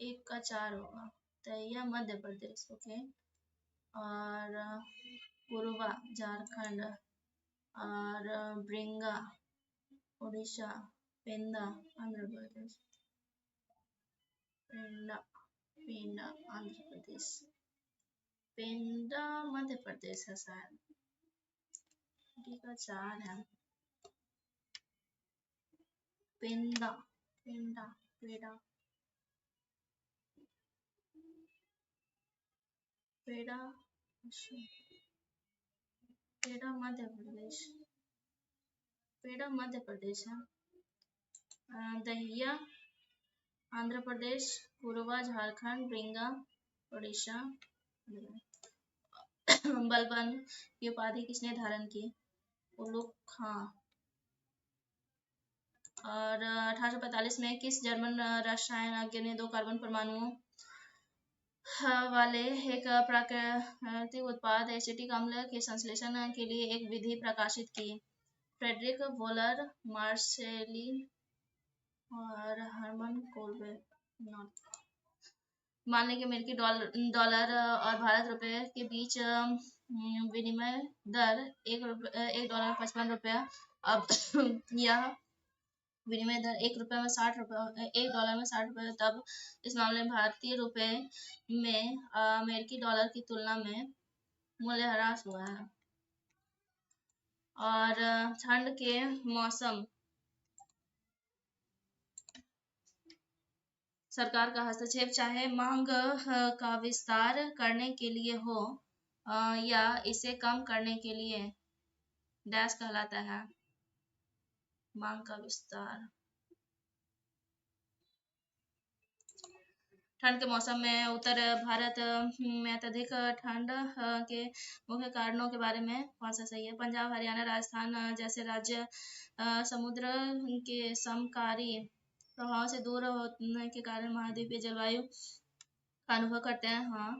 1 का 4 होगा। दहिया मध्य प्रदेश। ओके। और उरुवा झारखंड और ब्रिंगा उड़ीसा, पेंदा आंध्र प्रदेश। पेंडा आंध्र प्रदेश, पेंडा मध्य प्रदेश है शायद। डी का 4 है। पेंडा पेंडा पेड़ा पेड़ा पेड़ा मध्य प्रदेश, पेड़ा मध्य प्रदेश है। दहिया आंध्र प्रदेश, उरुवा झारखंड, ब्रिंगा उड़ीसा। बलबन की उपाधि किसने धारण की? उलुग खां। और 1845 में किस जर्मन रसायनज्ञ ने 2 कार्बन परमाणुओं वाले एक प्राकृतिक उत्पाद एसिटिक अम्ल के संश्लेषण के लिए एक विधि प्रकाशित की? फ्रेडरिक वोलर, मार्सेली और हर्मन कोलबे। मान लें कि अमेरिकी डॉलर और भारत रुपए के बीच विनिमय दर $1.55। अब यह विनिमय दर $1 में 60 रुपये, $1 में 60 रुपये। तब इस मामले में भारतीय रुपए में अमेरिकी डॉलर की तुलना में मूल्यह्रास हुआ है। और ठंड के मौसम सरकार का हस्तक्षेप चाहे मांग का विस्तार करने के लिए हो या इसे कम करने के लिए डैश कहलाता है। मांग का विस्तार। ठंड के मौसम में उत्तर भारत में अत्यधिक ठंड के मुख्य कारणों के बारे में कौन सा सही है? पंजाब, हरियाणा, राजस्थान जैसे राज्य समुद्र के समकारी प्रभाव से दूर होने के कारण महाद्वीपीय जलवायु का अनुभव करते हैं। हाँ।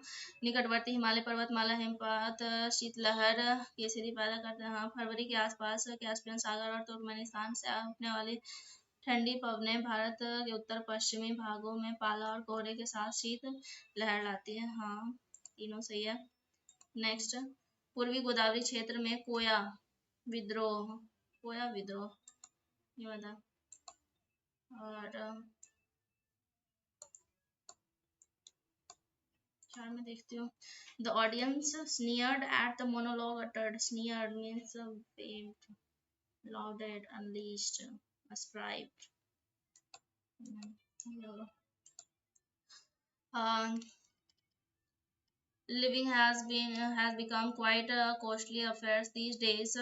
निकटवर्ती हिमालय पर्वतमाला हिमपात शीतलहर केसरी पैदा करते हैं। हाँ। फरवरी के आसपास कैस्पियन सागर और तुर्कमेनिस्तान से उठने वाली ठंडी पवनें भारत के उत्तर पश्चिमी भागों में पाला और कोहरे के साथ शीत लहर लाती है। हाँ, तीनों सही है। नेक्स्ट, पूर्वी गोदावरी क्षेत्र में विद्रोह कोया विद्रोह ये बता। और चार में देखती हूँ। The audience sneered at the monologue uttered. Sneered means waved, lauded, unleashed, ascribed. Living has become quite a costly affair these days.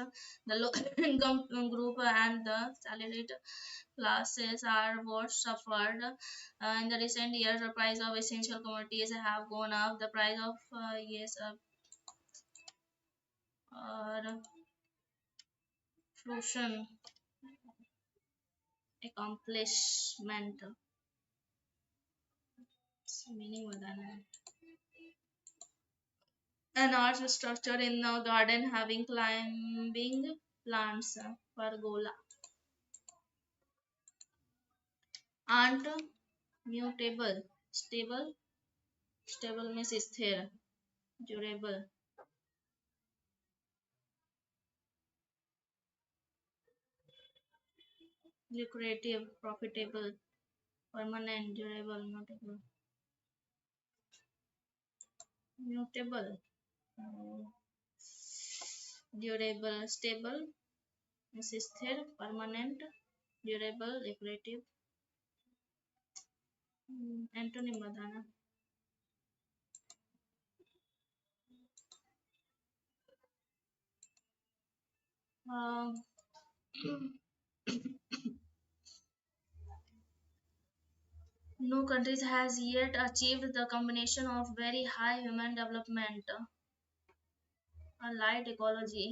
The low income group and the salaried classes are what suffered. In the recent years, the price of essential commodities have gone up. The price of or fruition accomplishment meaning बताना है। An arch structure in a garden having climbing plants, pergola. Aren't mutable, stable means स्थिर, durable. Lucrative, profitable, permanent, durable, mutable, durable, stable, स्थिर, permanent, durable, lucrative. Antonym बताना। No country has yet achieved the combination of very high human development, a light ecology,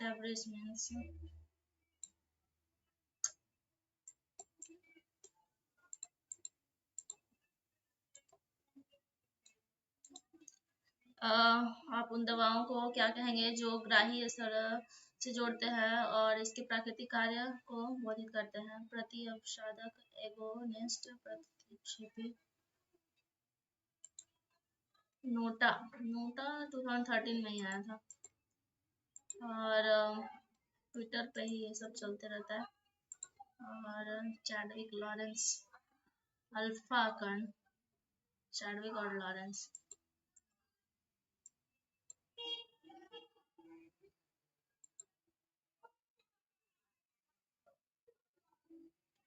debris means आप उन दवाओं को क्या कहेंगे जो ग्राही स्तर से जोड़ते हैं और इसके प्राकृतिक कार्य को बोधित करते हैं? प्रति अवसादक, एगोनिस्ट, प्रतिक्षेपी। नोटा 2013 में ही आया था और ट्विटर पे ही ये सब चलते रहता है। और चैडविक लॉरेंस, अल्फा कण, चैडविक और लॉरेंस।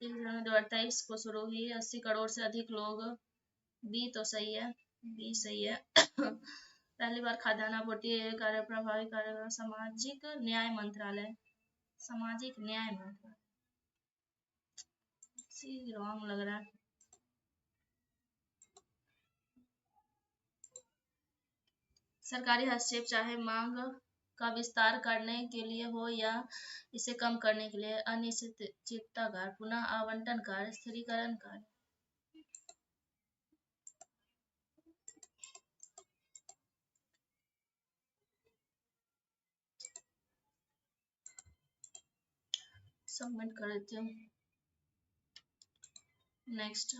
इस 2028 को शुरू हुई, 80 करोड़ से अधिक लोग। बी तो सही है, बी सही है। पहली बार खाद्यान्न आपूर्ति कार्य प्रभावी कार्य सामाजिक न्याय मंत्रालय, सामाजिक न्याय मंत्रालय। सी रॉन्ग लग रहा है। सरकारी हस्तक्षेप चाहे मांग का विस्तार करने के लिए हो या इसे कम करने के लिए, अनिश्चितता कार्य, पुनः आवंटन कार्य, स्थिरीकरण कार्य। सबमिट कर देती हूँ। Next,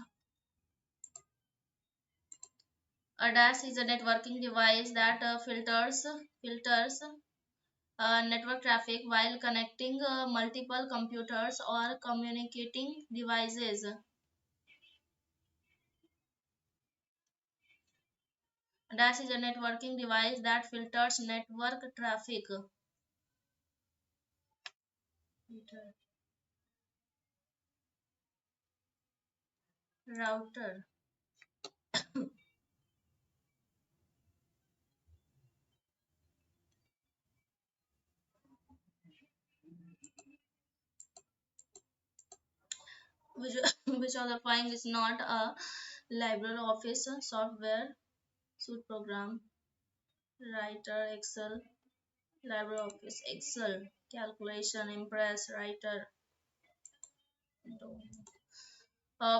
a DAS is a networking device that filters network traffic while connecting multiple computers or communicating devices. A DAS is a networking device that filters network traffic Router. Router. which, which of the following is not a LibreOffice software suite program? Writer, Excel, LibreOffice, Excel, calculation, Impress, Writer.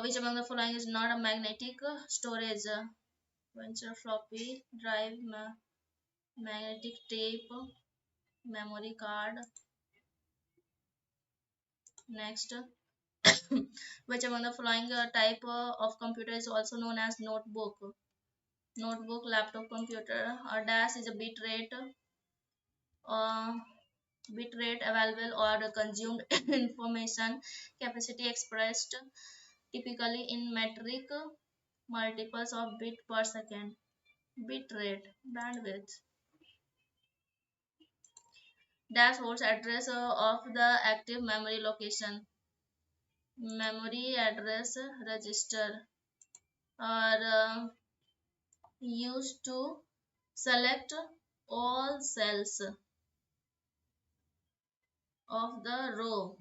Which among the following is not a magnetic storage? Venture, floppy drive, magnetic tape, memory card. Next, which among the following type of computer is also known as notebook? Notebook, laptop computer. Dash is a uh, bit rate available or the consumed information capacity expressed typically in metric multiples of bit per second. Bit rate, bandwidth. Dash holds address of the active memory location. Memory address register are used to select all cells of the row.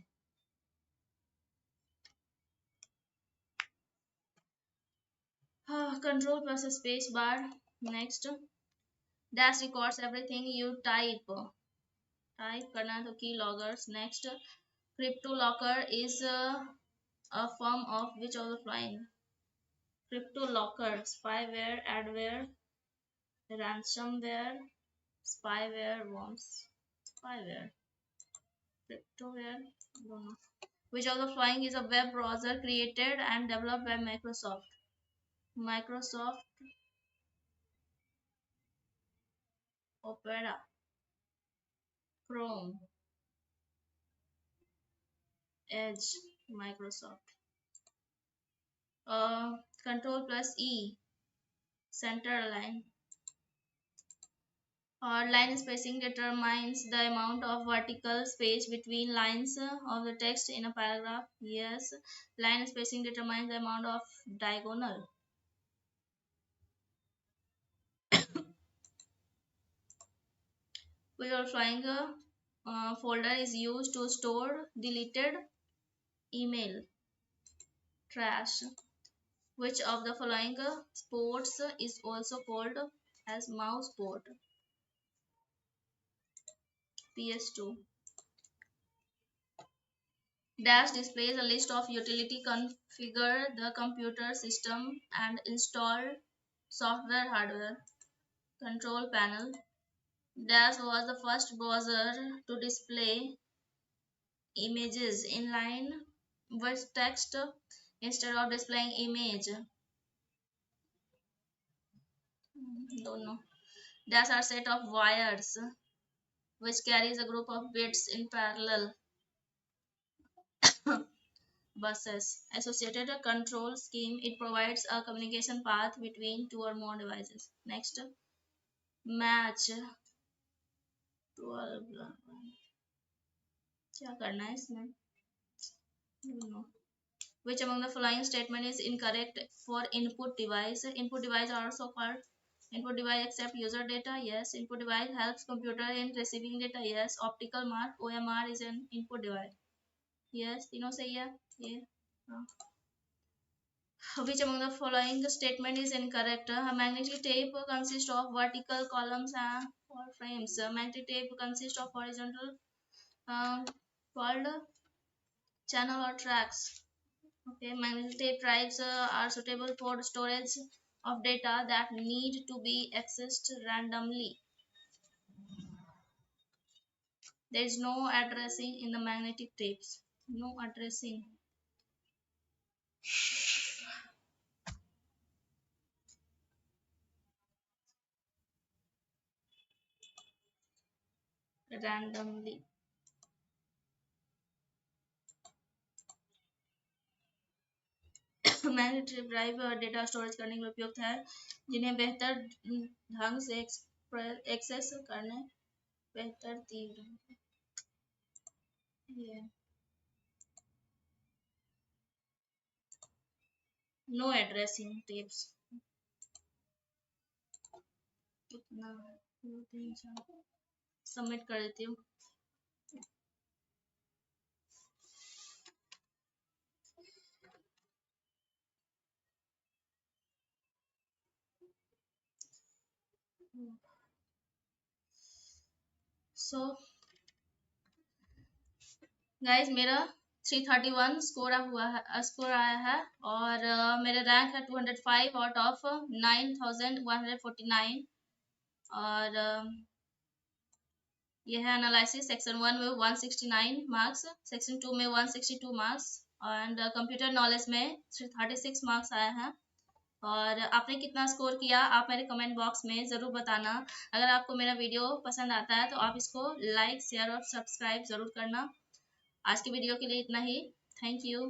Control plus space bar. Next, dash records everything you type. Type करना है तो keyloggers. Next, CryptoLocker is a form of which of the following? CryptoLocker, spyware, adware, ransomware, spyware, worms, spyware, cryptoware. I don't know. Which of the following is a web browser created and developed by Microsoft? Microsoft Opera, Chrome, Edge, Microsoft. Control plus E, center line. Line spacing determines the amount of vertical space between lines of the text in a paragraph. Yes. Line spacing determines the amount of diagonal. We are showing a folder is used to store deleted email. Trash. Which of the following sports is also called as mouse sport? PS2. Dash displays a list of utility configure the computer system and install software hardware. Control panel. Dash was the first browser to display images in line with text instead of displaying image. Don't know. Dash are set of wires which carries a group of bits in parallel. Buses. Associated a control scheme. It provides a communication path between two or more devices. Next, match. 12. क्या करना है इसमें? No. Which among the following statement is incorrect for input device? Input device are also called input device accept user data. Yes. Input device helps computer in receiving data. Yes. Optical mark OMR is an input device. Yes. तीनों सही है ये. Which among the following statement is incorrect? A magnetic tape consists of vertical columns and or frames. A magnetic tape consists of horizontal called channel or tracks. Okay, magnetic tape drives are suitable for storage of data that need to be accessed randomly. There is no addressing in the magnetic tapes. No addressing. Randomly. Magnetic drive data storage करने के लिए उपयुक्त है जिन्हें बेहतर ढंग से access करने बेहतर तीव्र ये नो एड्रेसिंग टिप्स कितना, 2 3 4, सबमिट कर देती हूँ। सो गाइज मेरा 331 स्कोर आया है, और मेरा रैंक है 205 आउट ऑफ 9149। और यह है एनालिसिस। सेक्शन 1 में 169 मार्क्स, सेक्शन 2 में 162 मार्क्स, एंड कंप्यूटर नॉलेज में 36 मार्क्स आया है। और आपने कितना स्कोर किया आप मेरे कमेंट बॉक्स में ज़रूर बताना। अगर आपको मेरा वीडियो पसंद आता है तो आप इसको लाइक शेयर और सब्सक्राइब ज़रूर करना। आज की वीडियो के लिए इतना ही। Thank you.